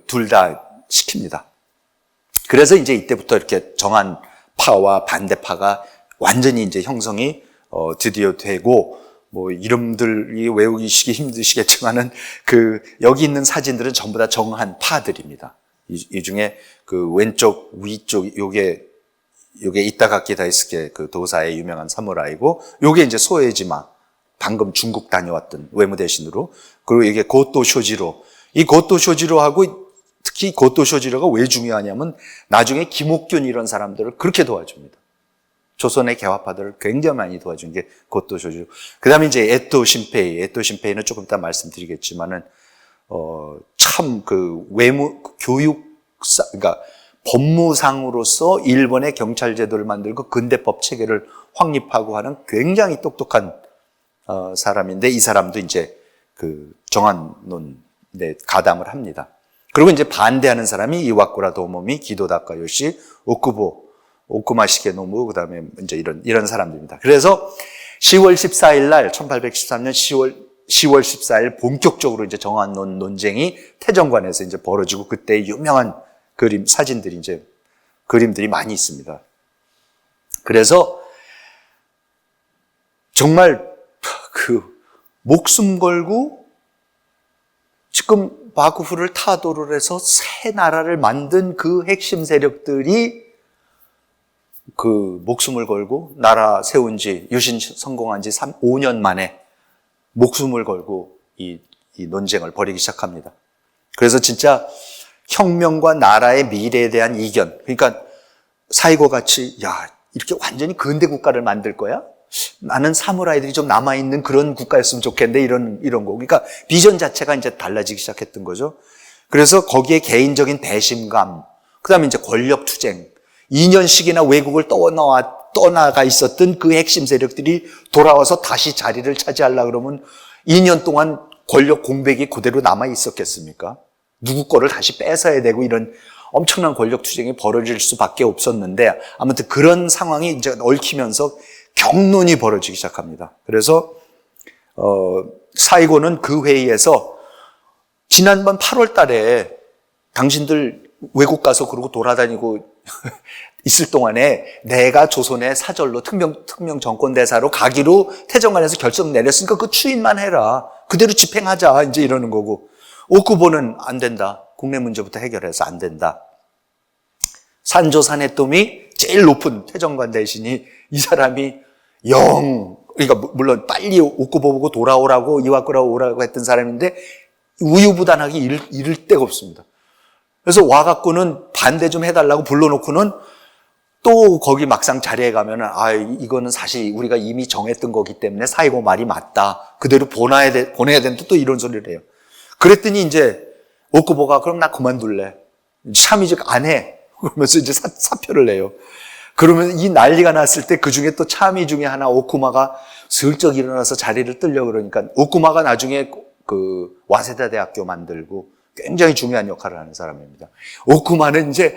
둘 다 시킵니다. 그래서 이제 이때부터 이렇게 정한파와 반대파가 완전히 이제 형성이 드디어 되고 뭐 이름들이 외우기시기 힘드시겠지만은 여기 있는 사진들은 전부 다 정한파들입니다. 이 중에 왼쪽 위쪽 요게 이타가키 다이스케 도사의 유명한 사무라이고 요게 이제 소에지마 방금 중국 다녀왔던 외무 대신으로 그리고 이게 고토 쇼지로 이 고토 쇼지로하고 특히 고토 쇼지로가 왜 중요하냐면 나중에 김옥균 이런 사람들을 그렇게 도와줍니다. 조선의 개화파들을 굉장히 많이 도와준 게 고토 쇼지로. 그 다음에 이제 에토 신페이는 조금 이따 말씀드리겠지만은, 참 외무, 그러니까 법무상으로서 일본의 경찰 제도를 만들고 근대법 체계를 확립하고 하는 굉장히 똑똑한, 사람인데 이 사람도 이제 정한론에 가담을 합니다. 그리고 이제 반대하는 사람이 이와꾸라 도모미, 기도 다카요시, 오쿠마시게 노무, 그 다음에 이제 이런 사람들입니다. 그래서 10월 14일 날, 1813년 10월 14일 본격적으로 이제 정한론 논쟁이 태정관에서 이제 벌어지고 그때 유명한 그림들이 많이 있습니다. 그래서 정말 목숨 걸고 지금 바쿠프를 타도를 해서 새 나라를 만든 그 핵심 세력들이 그 목숨을 걸고 나라 세운 지 유신 성공한 지 5년 만에 목숨을 걸고 이 논쟁을 벌이기 시작합니다. 그래서 진짜 혁명과 나라의 미래에 대한 이견. 그러니까 사이고 같이 야 이렇게 완전히 근대 국가를 만들 거야? 나는 사무라이들이 좀 남아있는 그런 국가였으면 좋겠는데 이런 거. 그러니까 비전 자체가 이제 달라지기 시작했던 거죠. 그래서 거기에 개인적인 배신감, 그 다음에 이제 권력투쟁, 2년씩이나 외국을 떠나가 있었던 그 핵심 세력들이 돌아와서 다시 자리를 차지하려고 그러면 2년 동안 권력 공백이 그대로 남아 있었겠습니까? 누구 거를 다시 뺏어야 되고 이런 엄청난 권력 투쟁이 벌어질 수밖에 없었는데 아무튼 그런 상황이 이제 얽히면서 격론이 벌어지기 시작합니다. 그래서 사이고는 그 회의에서 지난번 8월 달에 당신들 외국 가서 그러고 돌아다니고 있을 동안에 내가 조선의 사절로 특명 정권 대사로 가기로 태정관에서 결정 내렸으니까 그 추인만 해라. 그대로 집행하자. 이제 이러는 거고. 오쿠보는 안 된다. 국내 문제부터 해결해서 안 된다. 산조 사네토미 제일 높은 태정관 대신이 이 사람이 그러니까 물론 빨리 오쿠보 보고 돌아오라고 이와쿠라고 오라고 했던 사람인데 우유부단하게 이를 데가 없습니다. 그래서 와갖고는 반대 좀 해달라고 불러놓고는 또 거기 막상 자리에 가면은 이거는 사실 우리가 이미 정했던 거기 때문에 사이고 말이 맞다. 그대로 보내야 되는데 또 이런 소리를 해요. 그랬더니 이제 오쿠보가 그럼 나 그만둘래. 참이직 안 해. 그러면서 이제 사표를 내요. 그러면 이 난리가 났을 때 그 중에 또 참의 중에 하나 오쿠마가 슬쩍 일어나서 자리를 뜨려고 그러니까 오쿠마가 나중에 그 와세다 대학교 만들고 굉장히 중요한 역할을 하는 사람입니다. 오쿠마는 이제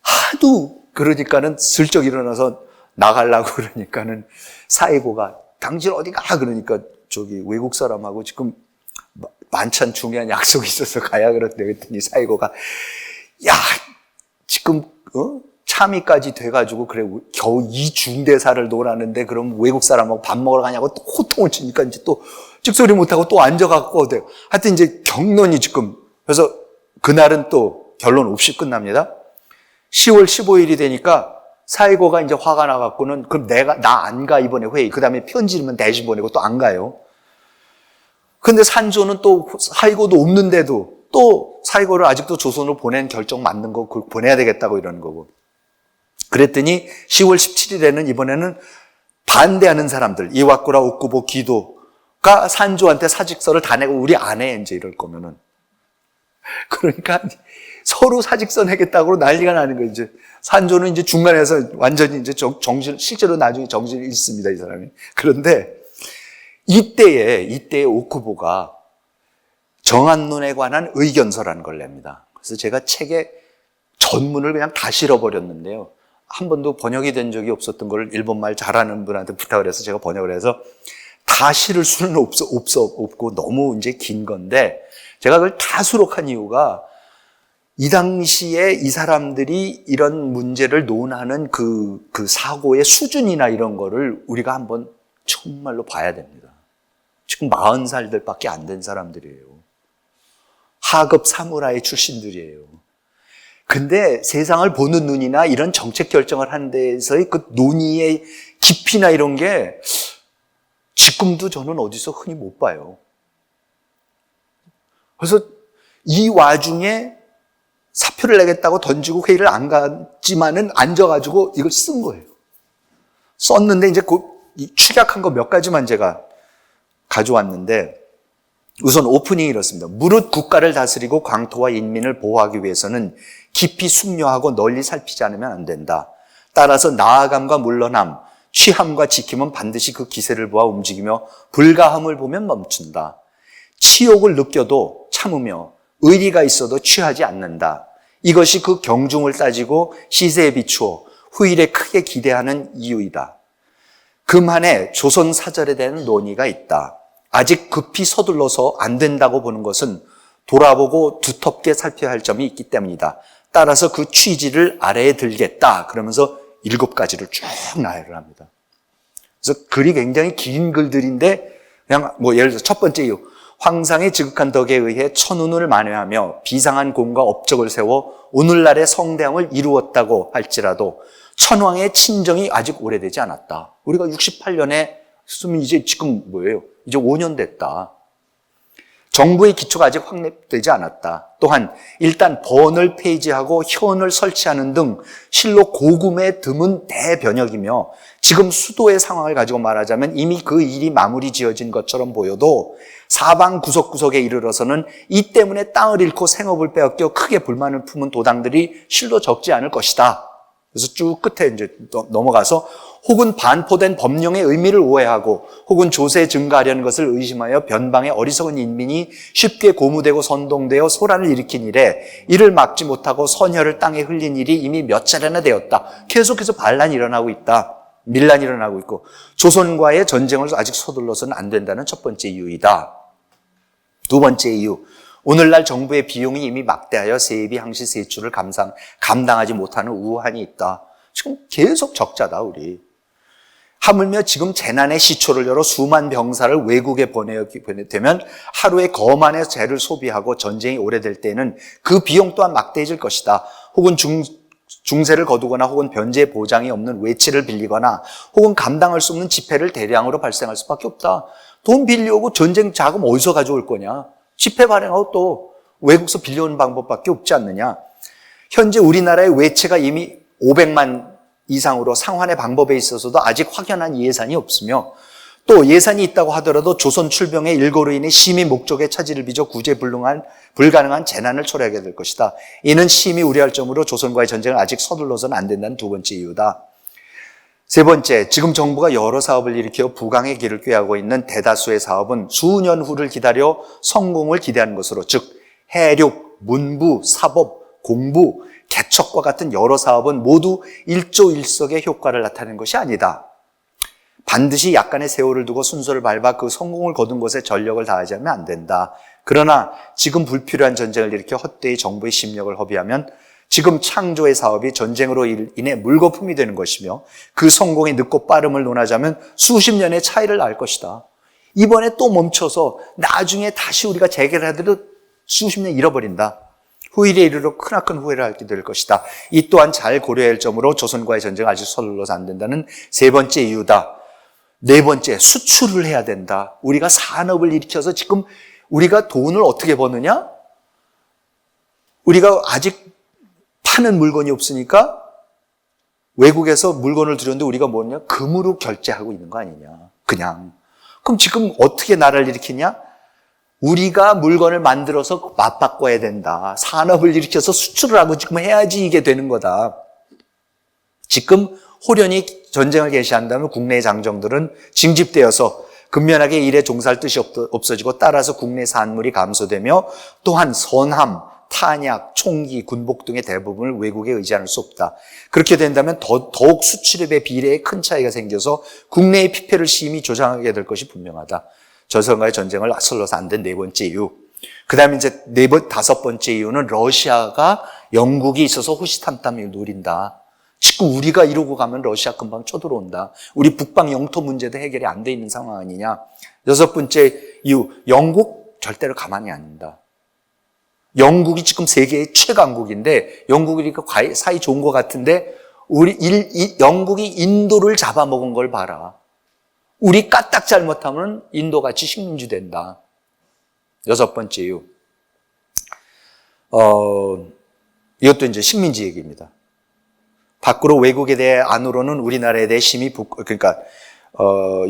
하도 그러니까는 슬쩍 일어나서 나가려고 그러니까는 사이고가 당신 어디 가? 그러니까 저기 외국 사람하고 지금 만찬 중요한 약속이 있어서 가야 그런데 그랬더니 사이고가 야 지금 참의까지 돼가지고 그래 겨우 이 중대사를 놓으라는데 그럼 외국 사람하고 밥 먹으러 가냐고 또 호통을 치니까 이제 또 찍소리 못하고 또 앉아갖고 하여튼 이제 격론이 지금 그래서 그날은 또 결론 없이 끝납니다. 10월 15일이 되니까 사이고가 이제 화가 나갖고는 그럼 나 안 가 이번에 회의. 그 다음에 편지는 대신 보내고 또 안 가요. 근데 산조는 또 사이고도 없는데도 또 사이고를 아직도 조선으로 보낸 결정 맞는 거 그걸 보내야 되겠다고 이러는 거고. 그랬더니 10월 17일에는 이번에는 반대하는 사람들 이와쿠라, 오쿠보, 기도가 산조한테 사직서를 다 내고 우리 안 해 이제 이럴 거면은 그러니까 서로 사직서 내겠다고 난리가 나는 거예요. 이제 산조는 이제 중간에서 완전히 이제 실제로 나중에 정신을 잃습니다, 이 사람이. 그런데 이때에 오쿠보가 정한론에 관한 의견서라는 걸 냅니다. 그래서 제가 책에 전문을 그냥 다 실어버렸는데요. 한 번도 번역이 된 적이 없었던 걸 일본말 잘하는 분한테 부탁을 해서 제가 번역을 해서 다 실을 수는 없고 너무 이제 긴 건데 제가 그걸 다 수록한 이유가 이 당시에 이 사람들이 이런 문제를 논하는 그 사고의 수준이나 이런 거를 우리가 한번 정말로 봐야 됩니다. 지금 40살들밖에 안 된 사람들이에요. 하급 사무라이 출신들이에요. 근데 세상을 보는 눈이나 이런 정책 결정을 하는 데에서의 그 논의의 깊이나 이런 게 지금도 저는 어디서 흔히 못 봐요. 그래서 이 와중에 사표를 내겠다고 던지고 회의를 안 갔지만은 앉아가지고 이걸 쓴 거예요. 썼는데 이제 축약한 거 몇 가지만 제가 가져왔는데 우선 오프닝이 이렇습니다. 무릇 국가를 다스리고 광토와 인민을 보호하기 위해서는 깊이 숙려하고 널리 살피지 않으면 안 된다. 따라서 나아감과 물러남, 취함과 지킴은 반드시 그 기세를 보아 움직이며 불가함을 보면 멈춘다. 치욕을 느껴도 참으며 의리가 있어도 취하지 않는다. 이것이 그 경중을 따지고 시세에 비추어 후일에 크게 기대하는 이유이다. 금한에 조선 사절에 대한 논의가 있다. 아직 급히 서둘러서 안 된다고 보는 것은 돌아보고 두텁게 살펴야 할 점이 있기 때문이다. 따라서 그 취지를 아래에 들겠다. 그러면서 7가지를 쭉 나열을 합니다. 그래서 글이 굉장히 긴 글들인데 그냥 예를 들어서 첫 번째 이유. 황상의 지극한 덕에 의해 천운을 만회하며 비상한 공과 업적을 세워 오늘날의 성대함을 이루었다고 할지라도 천황의 친정이 아직 오래되지 않았다. 우리가 68년에 쓰면 이제 지금 뭐예요? 이제 5년 됐다. 정부의 기초가 아직 확립되지 않았다. 또한 일단 번을 폐지하고 현을 설치하는 등 실로 고금에 드문 대변혁이며 지금 수도의 상황을 가지고 말하자면 이미 그 일이 마무리 지어진 것처럼 보여도 사방 구석구석에 이르러서는 이 때문에 땅을 잃고 생업을 빼앗겨 크게 불만을 품은 도당들이 실로 적지 않을 것이다. 그래서 쭉 끝에 이제 넘어가서 혹은 반포된 법령의 의미를 오해하고 혹은 조세 증가하려는 것을 의심하여 변방의 어리석은 인민이 쉽게 고무되고 선동되어 소란을 일으킨 일에 이를 막지 못하고 선혈을 땅에 흘린 일이 이미 몇 차례나 되었다. 계속해서 반란이 일어나고 있다. 밀란이 일어나고 있고 조선과의 전쟁을 아직 서둘러서는 안 된다는 첫 번째 이유이다. 두 번째 이유, 오늘날 정부의 비용이 이미 막대하여 세비, 항시, 세출을 감당하지 못하는 우한이 있다. 지금 계속 적자다 우리. 하물며 지금 재난의 시초를 열어 수만 병사를 외국에 보내되면 하루에 거만의 재를 소비하고 전쟁이 오래될 때는 그 비용 또한 막대해질 것이다. 혹은 중세를 거두거나 혹은 변제 보장이 없는 외채를 빌리거나 혹은 감당할 수 없는 지폐를 대량으로 발생할 수밖에 없다. 돈 빌려오고 전쟁 자금 어디서 가져올 거냐? 지폐 발행하고 또 외국에서 빌려오는 방법밖에 없지 않느냐? 현재 우리나라의 외채가 이미 500만 이상으로 상환의 방법에 있어서도 아직 확연한 예산이 없으며 또 예산이 있다고 하더라도 조선 출병의 일거로 인해 심히 목적의 차질을 빚어 구제 불가능한 재난을 초래하게 될 것이다. 이는 심히 우려할 점으로 조선과의 전쟁을 아직 서둘러서는 안 된다는 두 번째 이유다. 세 번째, 지금 정부가 여러 사업을 일으켜 부강의 길을 꾀하고 있는 대다수의 사업은 수년 후를 기다려 성공을 기대하는 것으로, 즉 해륙, 문부, 사법, 공부, 개척과 같은 여러 사업은 모두 일조일석의 효과를 나타내는 것이 아니다. 반드시 약간의 세월을 두고 순서를 밟아 그 성공을 거둔 것에 전력을 다하지 않으면 안 된다. 그러나 지금 불필요한 전쟁을 일으켜 헛되이 정부의 심력을 허비하면 지금 창조의 사업이 전쟁으로 인해 물거품이 되는 것이며 그 성공의 늦고 빠름을 논하자면 수십 년의 차이를 날 것이다. 이번에 또 멈춰서 나중에 다시 우리가 재개를 하더라도 수십 년 잃어버린다. 후일에 이르러 크나큰 후회를 하게 될 것이다. 이 또한 잘 고려해야 할 점으로 조선과의 전쟁은 아직 서둘러서 안 된다는 세 번째 이유다. 네 번째, 수출을 해야 된다. 우리가 산업을 일으켜서 지금 우리가 돈을 어떻게 버느냐? 우리가 아직 파는 물건이 없으니까 외국에서 물건을 들였는데 우리가 뭐냐? 금으로 결제하고 있는 거 아니냐? 그냥. 그럼 지금 어떻게 나라를 일으키냐? 우리가 물건을 만들어서 맞바꿔야 된다. 산업을 일으켜서 수출을 하고 지금 해야지 이게 되는 거다. 지금 호련히 전쟁을 개시한다면 국내의 장정들은 징집되어서 근면하게 일에 종사할 뜻이 없어지고 따라서 국내 산물이 감소되며 또한 선함, 탄약, 총기, 군복 등의 대부분을 외국에 의지할 수 없다. 그렇게 된다면 더욱 수출입의 비례에 큰 차이가 생겨서 국내의 피폐를 심히 조장하게 될 것이 분명하다. 조선과의 전쟁을 서둘러서 안 된 네 번째 이유. 그 다음에 이제 다섯 번째 이유는 러시아가 영국이 있어서 호시탐탐을 노린다. 지금 우리가 이러고 가면 러시아 금방 쳐들어온다. 우리 북방 영토 문제도 해결이 안 돼 있는 상황 아니냐. 여섯 번째 이유, 영국 절대로 가만히 안 있다. 영국이 지금 세계의 최강국인데 영국이니까 사이 좋은 것 같은데 영국이 인도를 잡아먹은 걸 봐라. 우리 까딱 잘못하면 인도같이 식민지 된다. 여섯 번째 이유. 이것도 이제 식민지 얘기입니다. 밖으로 외국에 대해 안으로는 우리나라에 대해 심히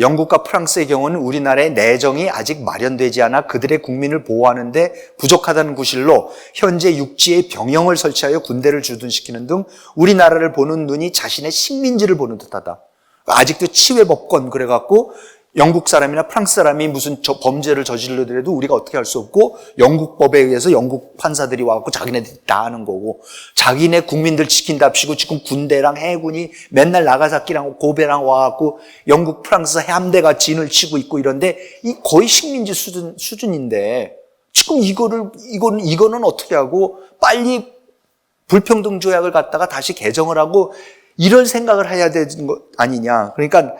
영국과 프랑스의 경우는 우리나라의 내정이 아직 마련되지 않아 그들의 국민을 보호하는데 부족하다는 구실로 현재 육지에 병영을 설치하여 군대를 주둔시키는 등 우리나라를 보는 눈이 자신의 식민지를 보는 듯하다. 아직도 치외법권 그래갖고 영국 사람이나 프랑스 사람이 무슨 범죄를 저지르더라도 우리가 어떻게 할 수 없고 영국 법에 의해서 영국 판사들이 와갖고 자기네들이 다 하는 거고 자기네 국민들 지킨답시고 지금 군대랑 해군이 맨날 나가사키랑 고베랑 와갖고 영국 프랑스 함대가 진을 치고 있고 이런데 이 거의 식민지 수준인데 지금 이거는 어떻게 하고 빨리 불평등 조약을 갖다가 다시 개정을 하고 이런 생각을 해야 되는 거 아니냐. 그러니까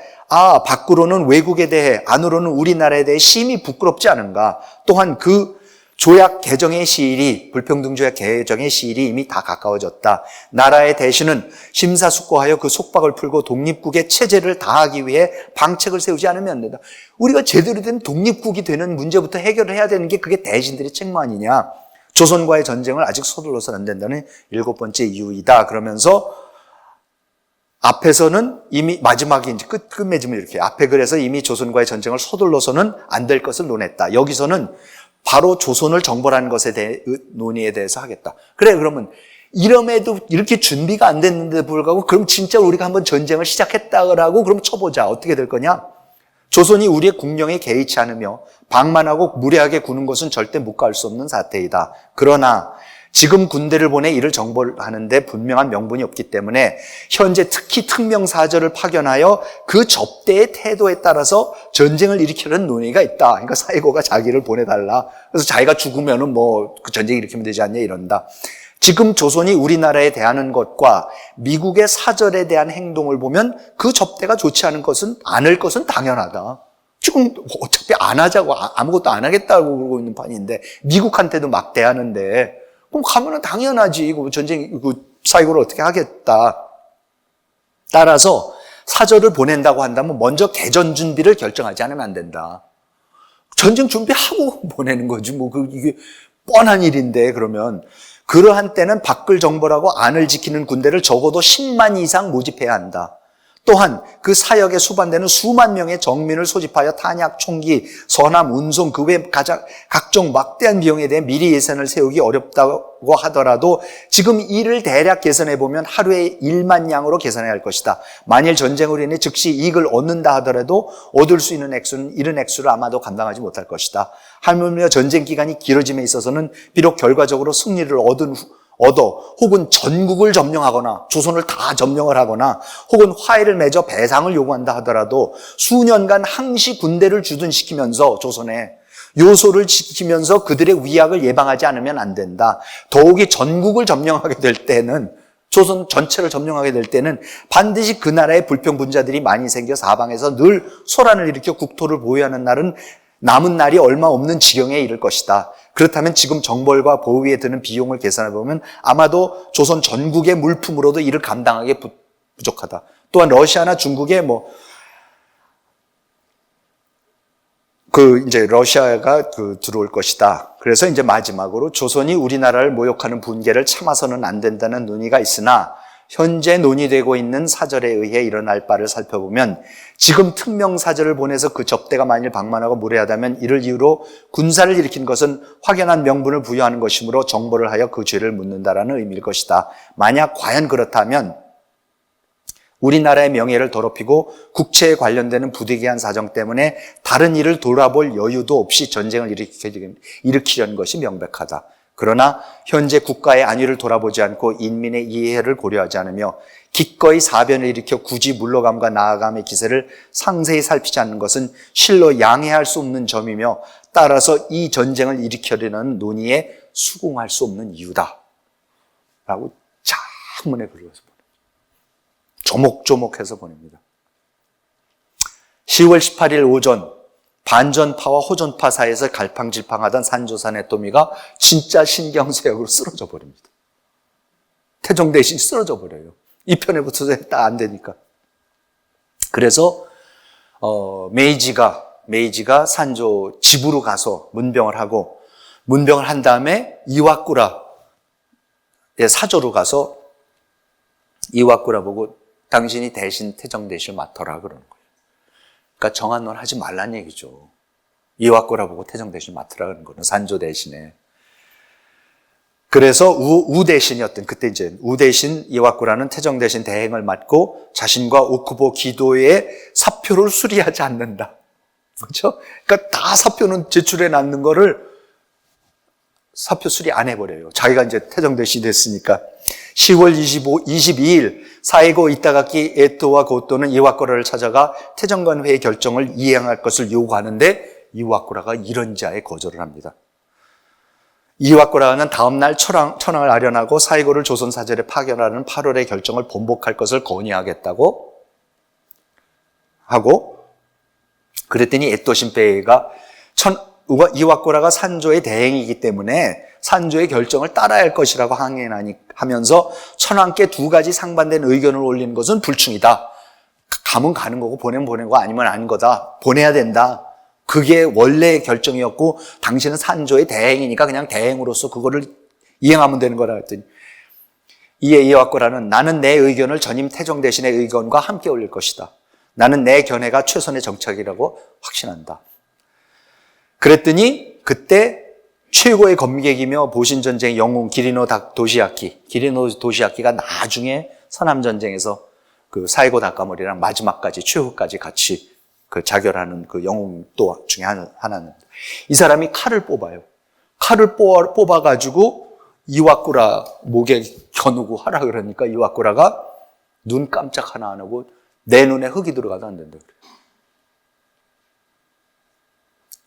밖으로는 외국에 대해 안으로는 우리나라에 대해 심히 부끄럽지 않은가. 또한 그 조약 개정의 시일이, 불평등 조약 개정의 시일이 이미 다 가까워졌다. 나라의 대신은 심사숙고하여 그 속박을 풀고 독립국의 체제를 다하기 위해 방책을 세우지 않으면 안 된다. 우리가 제대로 된 독립국이 되는 문제부터 해결을 해야 되는 게 그게 대신들의 책무 아니냐. 조선과의 전쟁을 아직 서둘러서는 안 된다는 7번째 이유이다. 그러면서 앞에서는 이미 마지막에 이제 끝맺음을 이렇게 앞에 그래서 이미 조선과의 전쟁을 서둘러서는 안 될 것을 논했다. 여기서는 바로 조선을 정벌하는 것에 대해 논의에 대해서 하겠다. 그래, 그러면 이럼에도 이렇게 준비가 안 됐는데 불구하고 그럼 진짜 우리가 한번 전쟁을 시작했다고 그럼 쳐보자. 어떻게 될 거냐? 조선이 우리의 국령에 개의치 않으며 방만하고 무례하게 구는 것은 절대 묵과할 수 없는 사태이다. 그러나 지금 군대를 보내 이를 정벌하는데 분명한 명분이 없기 때문에 현재 특히 특명사절을 파견하여 그 접대의 태도에 따라서 전쟁을 일으키려는 논의가 있다. 그러니까 사이고가 자기를 보내달라. 그래서 자기가 죽으면은 뭐 그 전쟁 일으키면 되지 않냐 이런다. 지금 조선이 우리나라에 대하는 것과 미국의 사절에 대한 행동을 보면 그 접대가 좋지 않을 것은 당연하다. 지금 어차피 안 하자고 아무것도 안 하겠다고 그러고 있는 판인데 미국한테도 막 대하는데 그럼 가면은 당연하지. 이거 전쟁, 사이고를 어떻게 하겠다. 따라서 사절을 보낸다고 한다면 먼저 개전 준비를 결정하지 않으면 안 된다. 전쟁 준비하고 보내는 거지. 이게 뻔한 일인데, 그러면. 그러한 때는 밖을 정벌하고 안을 지키는 군대를 적어도 10만 이상 모집해야 한다. 또한 그 사역에 수반되는 수만 명의 정민을 소집하여 탄약, 총기, 선함, 운송, 그 외 각종 막대한 비용에 대해 미리 예산을 세우기 어렵다고 하더라도 지금 이를 대략 계산해 보면 하루에 1만 양으로 계산해야 할 것이다. 만일 전쟁으로 인해 즉시 이익을 얻는다 하더라도 얻을 수 있는 액수는 이런 액수를 아마도 감당하지 못할 것이다. 하물며 전쟁 기간이 길어짐에 있어서는 비록 결과적으로 승리를 얻어 혹은 전국을 점령하거나 조선을 다 점령을 하거나 혹은 화해를 맺어 배상을 요구한다 하더라도 수년간 항시 군대를 주둔시키면서 조선에 요소를 지키면서 그들의 위약을 예방하지 않으면 안 된다. 더욱이 전국을 점령하게 될 때는 조선 전체를 점령하게 될 때는 반드시 그 나라의 불평분자들이 많이 생겨 사방에서 늘 소란을 일으켜 국토를 보유하는 날은 남은 날이 얼마 없는 지경에 이를 것이다. 그렇다면 지금 정벌과 보위에 드는 비용을 계산해 보면 아마도 조선 전국의 물품으로도 이를 감당하기 부족하다. 또한 러시아나 중국에 이제 러시아가 들어올 것이다. 그래서 이제 마지막으로 조선이 우리나라를 모욕하는 분계를 참아서는 안 된다는 논의가 있으나 현재 논의되고 있는 사절에 의해 일어날 바를 살펴보면 지금 특명사절을 보내서 그 접대가 만일 방만하고 무례하다면 이를 이유로 군사를 일으킨 것은 확연한 명분을 부여하는 것이므로 정벌을 하여 그 죄를 묻는다라는 의미일 것이다. 만약 과연 그렇다면 우리나라의 명예를 더럽히고 국채에 관련되는 부득이한 사정 때문에 다른 일을 돌아볼 여유도 없이 전쟁을 일으키려는 것이 명백하다. 그러나 현재 국가의 안위를 돌아보지 않고 인민의 이해를 고려하지 않으며 기꺼이 사변을 일으켜 굳이 물러감과 나아감의 기세를 상세히 살피지 않는 것은 실로 양해할 수 없는 점이며 따라서 이 전쟁을 일으키려는 논의에 수긍할 수 없는 이유다. 라고 장문에 글을 써서 조목조목해서 보냅니다. 10월 18일 오전 반전파와 호전파 사이에서 갈팡질팡하던 산조산의 또미가 진짜 신경쇠약으로 쓰러져 버립니다. 태종 대신 쓰러져 버려요. 이 편에 붙어서 했다 안 되니까. 그래서 메이지가 산조 집으로 가서 문병을 하고 문병을 한 다음에 이와꾸라의 사조로 가서 이와꾸라 보고 당신이 대신 태종 대신을 맡아라 그러는 거예요. 그러니까 정한론 하지 말란 얘기죠. 이와꾸라 보고 태종 대신 맡으라 그러는 거는 산조 대신에. 그래서 우 대신이었던 그때 이제 우 대신 이와꾸라는 태종 대신 대행을 맡고 자신과 오쿠보 기도의 사표를 수리하지 않는다. 그렇죠? 그러니까 다 사표는 제출해 놨는 거를 사표 수리 안 해버려요. 자기가 이제 태종 대신이 됐으니까. 10월 22일 사이고 이타가키 에토와 고토는 이와꾸라를 찾아가 태정관 회의 결정을 이행할 것을 요구하는데 이와꾸라가 이런 자에 거절을 합니다. 이와꾸라는 다음 날 천황을 아련하고 사이고를 조선사절에 파견하는 8월의 결정을 번복할 것을 건의하겠다고 하고 그랬더니 에토 신페이가 이와꾸라가 산조의 대행이기 때문에 산조의 결정을 따라야 할 것이라고 항의하면서 천황께 두 가지 상반된 의견을 올리는 것은 불충이다. 가면 가는 거고 보내면 보낸 거 아니면 아닌 거다. 보내야 된다. 그게 원래의 결정이었고 당신은 산조의 대행이니까 그냥 대행으로서 그거를 이행하면 되는 거라 했더니 이에 이와꾸라는 나는 내 의견을 전임 태종 대신의 의견과 함께 올릴 것이다. 나는 내 견해가 최선의 정착이라고 확신한다. 그랬더니 그때 최고의 검객이며 보신전쟁의 영웅 기리노 도시아키가 나중에 서남전쟁에서 그 사이고 다카모리랑 마지막까지 최후까지 같이 그 자결하는 그 영웅 또 중에 하나는 이 사람이 칼을 뽑아요. 칼을 뽑아가지고 이와꾸라 목에 겨누고 하라 그러니까 이와꾸라가 눈 깜짝 하나 안 하고 내 눈에 흙이 들어가도 안 된다 그래요.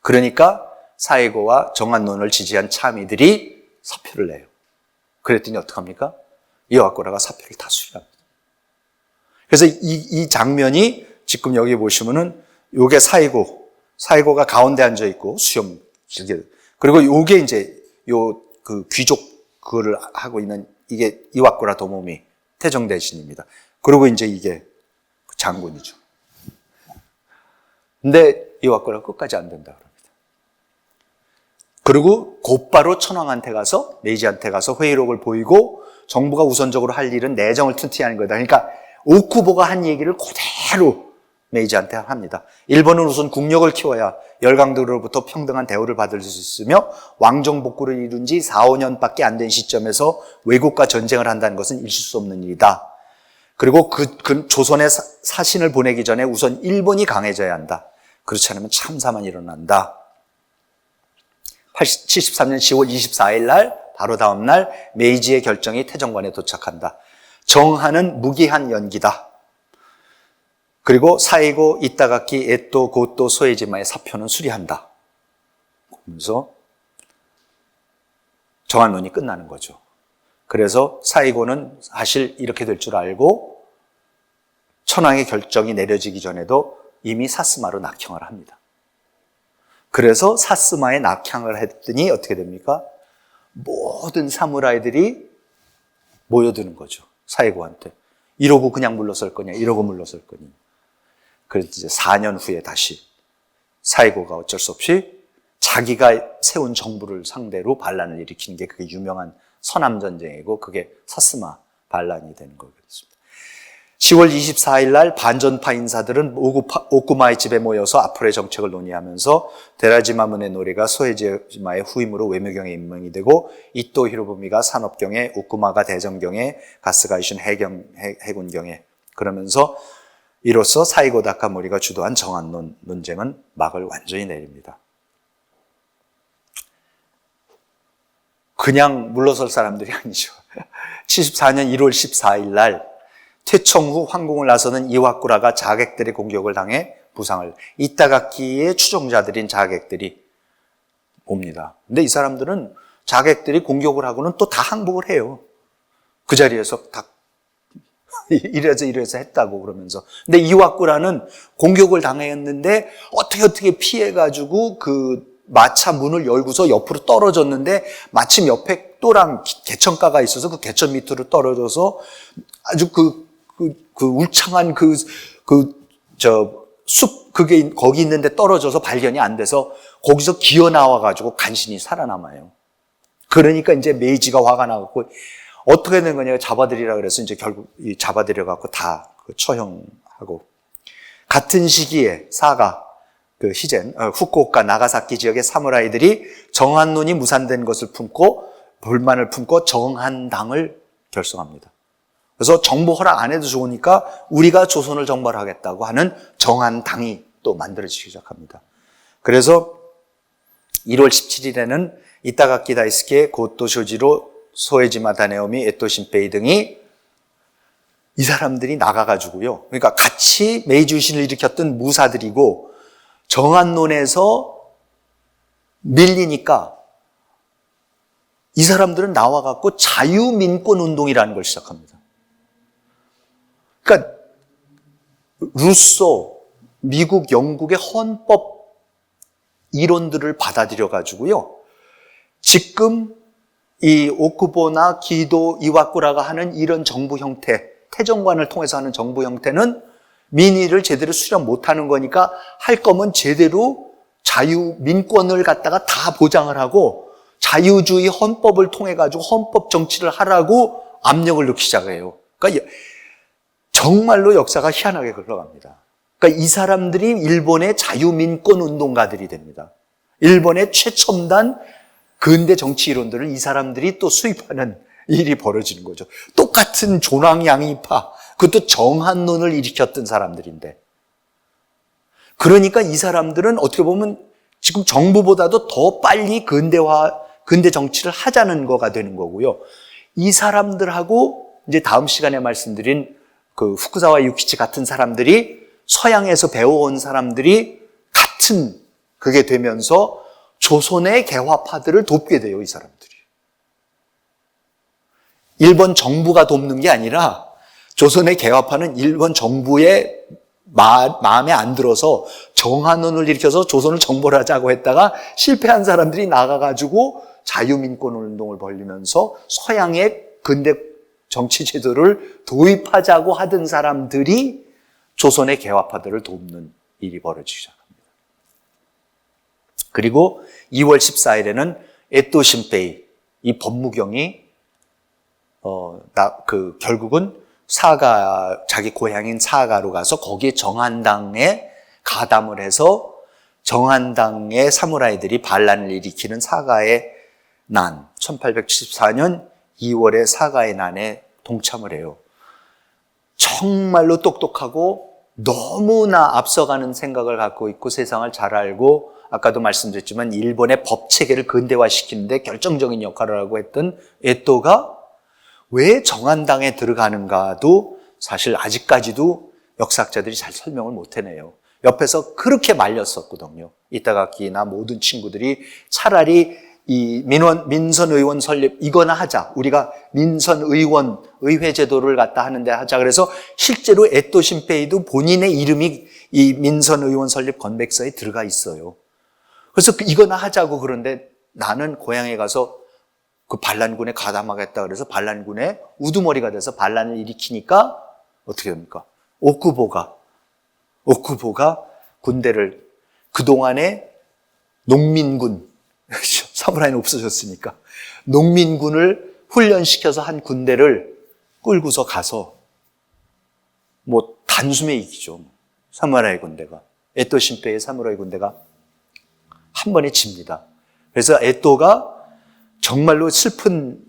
그러니까 사이고와 정한론을 지지한 참의들이 사표를 내요. 그랬더니 어떡합니까? 이와꾸라가 사표를 다 수리합니다. 그래서 이 장면이 지금 여기 보시면은 요게 사이고가 가운데 앉아 있고 수염 길게 그리고 요게 이제 요 그 귀족 그거를 하고 있는 이게 이와꾸라 도모미 태종 대신입니다. 그리고 이제 이게 장군이죠. 근데 이와꾸라가 끝까지 안 된다 그럽니다. 그리고 곧바로 천황한테 가서 메이지한테 가서 회의록을 보이고 정부가 우선적으로 할 일은 내정을 튼튼히 하는 거다. 그러니까 오쿠보가 한 얘기를 그대로 메이지한테 합니다. 일본은 우선 국력을 키워야 열강들로부터 평등한 대우를 받을 수 있으며 왕정 복구를 이룬 지 4, 5년밖에 안 된 시점에서 외국과 전쟁을 한다는 것은 있을 수 없는 일이다. 그리고 그 조선에 사신을 보내기 전에 우선 일본이 강해져야 한다. 그렇지 않으면 참사만 일어난다. 73년 10월 24일 날 바로 다음 날 메이지의 결정이 태정관에 도착한다. 정하는 무기한 연기다. 그리고 사이고 이타가키 에또 고또 소에지마의 사표는 수리한다. 그러면서 정한론이 끝나는 거죠. 그래서 사이고는 사실 이렇게 될 줄 알고 천황의 결정이 내려지기 전에도 이미 사스마로 낙향을 합니다. 그래서 사스마에 낙향을 했더니 어떻게 됩니까? 모든 사무라이들이 모여드는 거죠. 사이고한테. 이러고 그냥 물러설 거냐, 이러고 물러설 거냐. 그래서 이제 4년 후에 다시 사이고가 어쩔 수 없이 자기가 세운 정부를 상대로 반란을 일으키는 게 그게 유명한 서남전쟁이고 그게 사스마 반란이 되는 거겠습니다. 10월 24일 날 반전파 인사들은 오쿠마의 집에 모여서 앞으로의 정책을 논의하면서 데라지마문의 노래가 소에지마의 후임으로 외무경에 임명이 되고 이토 히로부미가 산업경에 오쿠마가 대정경에 가스가이슌 해군경에 그러면서 이로써 사이고 다카모리가 주도한 정한론 논쟁은 막을 완전히 내립니다. 그냥 물러설 사람들이 아니죠. 74년 1월 14일 날 퇴청 후 황궁을 나서는 이와꾸라가 자객들의 공격을 당해 부상을 이타가키의 추종자들인 자객들이 옵니다. 근데 이 사람들은 자객들이 공격을 하고는 또 다 항복을 해요. 그 자리에서 다 이래서 했다고 그러면서. 근데 이와꾸라는 공격을 당했는데 어떻게 피해가지고 그 마차 문을 열고서 옆으로 떨어졌는데 마침 옆에 또랑 개천가가 있어서 그 개천 밑으로 떨어져서 아주 그 울창한 숲 그게 거기 있는데 떨어져서 발견이 안 돼서 거기서 기어 나와가지고 간신히 살아남아요. 그러니까 이제 메이지가 화가 나갖고 어떻게 된 거냐 잡아들이라 그래서 이제 결국 잡아들여갖고 다 처형하고 같은 시기에 사가 그 히젠 후쿠오카 나가사키 지역의 사무라이들이 정한론이 무산된 것을 불만을 품고 정한당을 결성합니다. 그래서 정부 허락 안 해도 좋으니까 우리가 조선을 정벌하겠다고 하는 정한당이 또 만들어지기 시작합니다. 그래서 1월 17일에는 이타가키 다이스케, 고토 쇼지로, 소에지마 다네오미, 에토 신페이 등이 이 사람들이 나가가지고요. 그러니까 같이 메이지 유신을 일으켰던 무사들이고 정한론에서 밀리니까 이 사람들은 나와갖고 자유민권 운동이라는 걸 시작합니다. 그러니까 루소, 미국, 영국의 헌법 이론들을 받아들여 가지고요. 지금 이 오쿠보나 기도 이와쿠라가 하는 이런 정부 형태, 태정관을 통해서 하는 정부 형태는 민의를 제대로 수렴 못하는 거니까 할 거면 제대로 자유민권을 갖다가 다 보장을 하고 자유주의 헌법을 통해 가지고 헌법 정치를 하라고 압력을 넣기 시작해요. 그러니까 정말로 역사가 희한하게 흘러갑니다. 그러니까 이 사람들이 일본의 자유민권 운동가들이 됩니다. 일본의 최첨단 근대 정치 이론들을 이 사람들이 또 수입하는 일이 벌어지는 거죠. 똑같은 존왕양이파, 그것도 정한론을 일으켰던 사람들인데. 그러니까 이 사람들은 어떻게 보면 지금 정부보다도 더 빨리 근대 정치를 하자는 거가 되는 거고요. 이 사람들하고 이제 다음 시간에 말씀드린 그 후쿠자와 유키치 같은 사람들이 서양에서 배워온 사람들이 같은 그게 되면서 조선의 개화파들을 돕게 돼요, 이 사람들이. 일본 정부가 돕는 게 아니라 조선의 개화파는 일본 정부의 마음에 안 들어서 정한원을 일으켜서 조선을 정벌 하자고 했다가 실패한 사람들이 나가가지고 자유민권 운동을 벌리면서 서양의 근대 정치 제도를 도입하자고 하던 사람들이 조선의 개화파들을 돕는 일이 벌어지기 시작합니다. 그리고 2월 14일에는 에토 신페이, 이 법무경이 결국은 자기 고향인 사가로 가서 거기에 정한당에 가담을 해서 정한당의 사무라이들이 반란을 일으키는 사가의 난, 1874년 2월에 사가의 난에 동참을 해요. 정말로 똑똑하고 너무나 앞서가는 생각을 갖고 있고 세상을 잘 알고 아까도 말씀드렸지만 일본의 법 체계를 근대화시키는 데 결정적인 역할을 하고 했던 에토가 왜 정한당에 들어가는가도 사실 아직까지도 역사학자들이 잘 설명을 못 해내요. 옆에서 그렇게 말렸었거든요. 이타가키나 모든 친구들이 차라리 이 민선 의원 설립 이거나 하자. 우리가 민선 의원 의회 제도를 갖다 하는데 하자. 그래서 실제로 에토 신페이도 본인의 이름이 이 민선 의원 설립 건백서에 들어가 있어요. 그래서 이거나 하자고 그런데 나는 고향에 가서 그 반란군에 가담하겠다 그래서 반란군의 우두머리가 돼서 반란을 일으키니까 어떻게 됩니까? 오쿠보가 군대를 그동안에 농민군 사무라이는 없어졌으니까 농민군을 훈련시켜서 한 군대를 끌고서 가서 뭐 단숨에 이기죠. 사무라이 군대가 에토 신페이의 사무라이 군대가 한 번에 집니다. 그래서 에토가 정말로 슬픈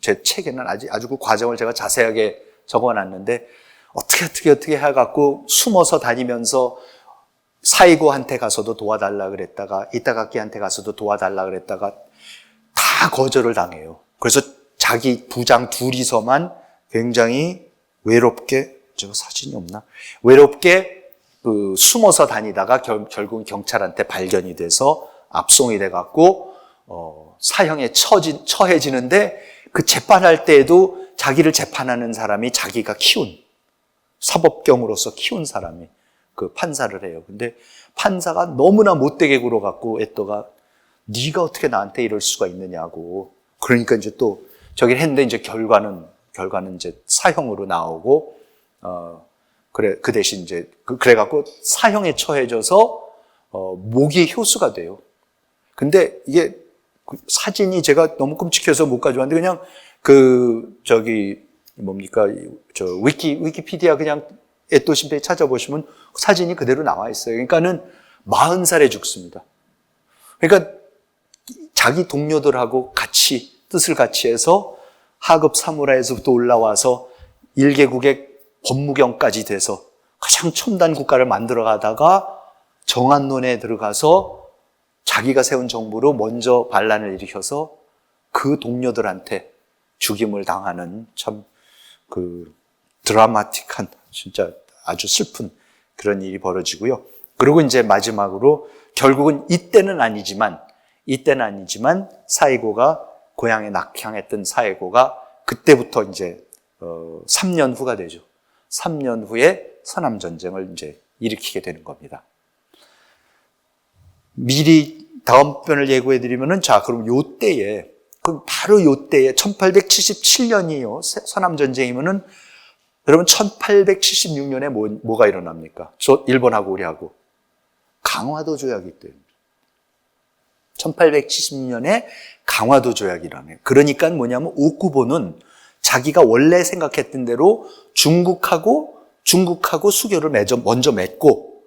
제 책에는 아주 그 과정을 제가 자세하게 적어놨는데 어떻게 해갖고 숨어서 다니면서 사이고한테 가서도 도와달라 그랬다가 이타가키한테 가서도 도와달라 그랬다가 다 거절을 당해요. 그래서 자기 부장 둘이서만 굉장히 외롭게 저 사진이 없나? 외롭게 숨어서 다니다가 결국 경찰한테 발견이 돼서 압송이 돼갖고 사형에 처해지는데 그 재판할 때에도 자기를 재판하는 사람이 자기가 키운 사법경으로서 키운 사람이 그 판사를 해요. 근데 판사가 너무나 못되게 굴어갖고 에토가 네가 어떻게 나한테 이럴 수가 있느냐고. 그러니까 이제 또 저기를 했는데 이제 결과는 이제 사형으로 나오고 그 대신 이제 그래갖고 사형에 처해져서 모기 효수가 돼요. 근데 이게 사진이 제가 너무 끔찍해서 못 가져왔는데 그냥 위키피디아 그냥 에토 신페이 찾아보시면 사진이 그대로 나와 있어요. 그러니까는 40살에 죽습니다. 그러니까 자기 동료들하고 뜻을 같이 해서 하급 사무라이에서부터 올라와서 1개국의 법무경까지 돼서 가장 첨단 국가를 만들어 가다가 정한론에 들어가서 자기가 세운 정부로 먼저 반란을 일으켜서 그 동료들한테 죽임을 당하는 참 드라마틱한 진짜 아주 슬픈 그런 일이 벌어지고요. 그리고 이제 마지막으로 결국은 이때는 아니지만 사이고가 고향에 낙향했던 사이고가 그때부터 이제 3년 후가 되죠. 3년 후에 서남전쟁을 이제 일으키게 되는 겁니다. 미리 다음 편을 예고해 드리면은, 자, 그럼 그럼 바로 요때에 1877년이요. 서남전쟁이면은, 여러분 1876년에 뭐가 일어납니까? 일본하고 우리하고 강화도 조약이 있대요. 1876년에 강화도 조약이라네요. 그러니까 뭐냐면 오쿠보는 자기가 원래 생각했던 대로 중국하고 수교를 먼저 맺고,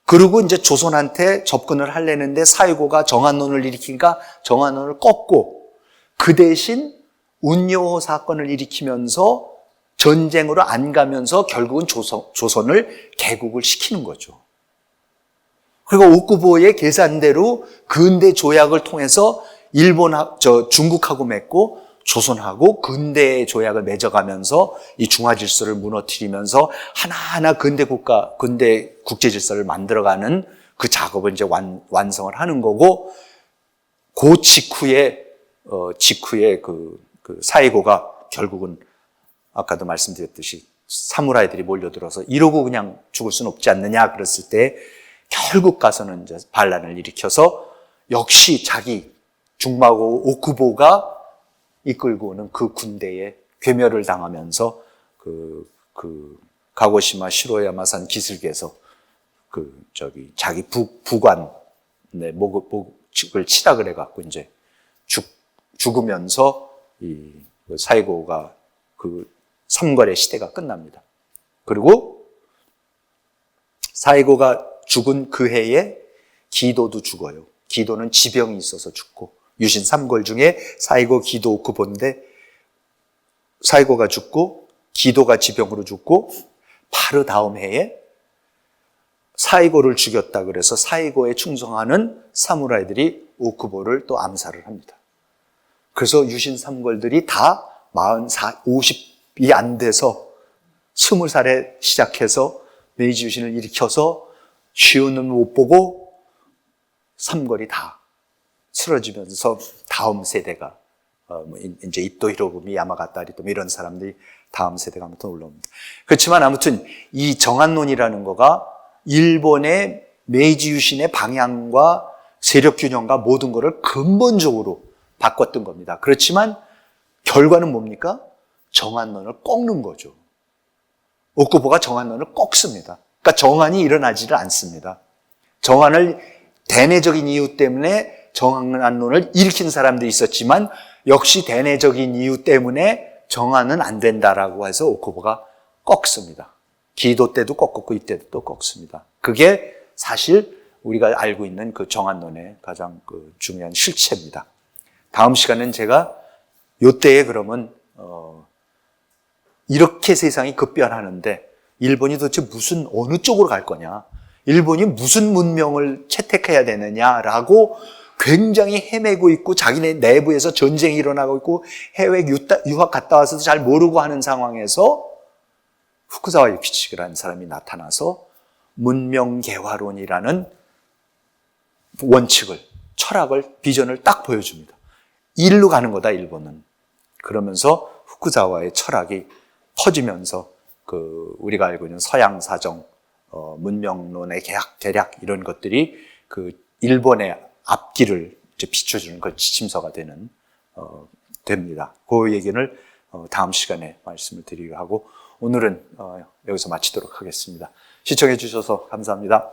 그리고 이제 조선한테 접근을 하려는데 사이고가 정한론을 일으키니까 정한론을 꺾고, 그 대신 운요호 사건을 일으키면서 전쟁으로 안 가면서 결국은 조선을 개국을 시키는 거죠. 그리고 오쿠보의 계산대로 근대 조약을 통해서 중국하고 맺고 조선하고 근대 조약을 맺어가면서 이 중화 질서를 무너뜨리면서 하나하나 근대 국제 질서를 만들어가는 그 작업을 이제 완성을 하는 거고, 그 직후에 그 사이고가 결국은 아까도 말씀드렸듯이 사무라이들이 몰려들어서 이러고 그냥 죽을 수는 없지 않느냐 그랬을 때 결국 가서는 이제 반란을 일으켜서 역시 자기 중마고 오쿠보가 이끌고 오는 그 군대에 괴멸을 당하면서 그 가고시마 시로야마산 기슭에서 자기 부관의 목을 치락을 해갖고 이제 죽으면서 이 사이고가 그 삼궐의 시대가 끝납니다. 그리고 사이고가 죽은 그 해에 기도도 죽어요. 기도는 지병이 있어서 죽고, 유신 3궐 중에 사이고, 기도, 오쿠보인데 사이고가 죽고 기도가 지병으로 죽고, 바로 다음 해에 사이고를 죽였다 그래서 사이고에 충성하는 사무라이들이 오쿠보를 또 암살을 합니다. 그래서 유신 3궐들이 다 50이 안 돼서 20살에 시작해서 메이지 유신을 일으켜서 쉬운 눈 못 보고 3궐이 다 쓰러지면서 다음 세대가 이제 이토 히로부미, 야마가타 아리토미 이런 사람들이 다음 세대가 아무튼 올라옵니다. 그렇지만 아무튼 이 정한론이라는 거가 일본의 메이지 유신의 방향과 세력 균형과 모든 것을 근본적으로 바꿨던 겁니다. 그렇지만 결과는 뭡니까? 정한론을 꺾는 거죠. 오쿠보가 정한론을 꺾습니다. 그러니까 정한이 일어나지를 않습니다. 정한을 대내적인 이유 때문에 정한론을 일으킨 사람도 있었지만 역시 대내적인 이유 때문에 정한은 안 된다라고 해서 오쿠보가 꺾습니다. 기도 때도 꺾었고 이때도 또 꺾습니다. 그게 사실 우리가 알고 있는 그 정한론의 가장 중요한 실체입니다. 다음 시간은 제가 요때에 그러면 이렇게 세상이 급변하는데 일본이 도대체 어느 쪽으로 갈 거냐, 일본이 무슨 문명을 채택해야 되느냐라고 굉장히 헤매고 있고, 자기네 내부에서 전쟁이 일어나고 있고 해외 유학 갔다 와서도 잘 모르고 하는 상황에서 후쿠자와 유키치라는 사람이 나타나서 문명개화론이라는 원칙을, 철학을, 비전을 딱 보여줍니다. 일로 가는 거다 일본은. 그러면서 후쿠자와의 철학이 퍼지면서 우리가 알고 있는 서양 사정, 문명론의 계략 이런 것들이 일본의 앞길을 이제 비춰주는 그 지침서가 됩니다. 그 얘기를 다음 시간에 말씀을 드리기로 하고, 오늘은 여기서 마치도록 하겠습니다. 시청해 주셔서 감사합니다.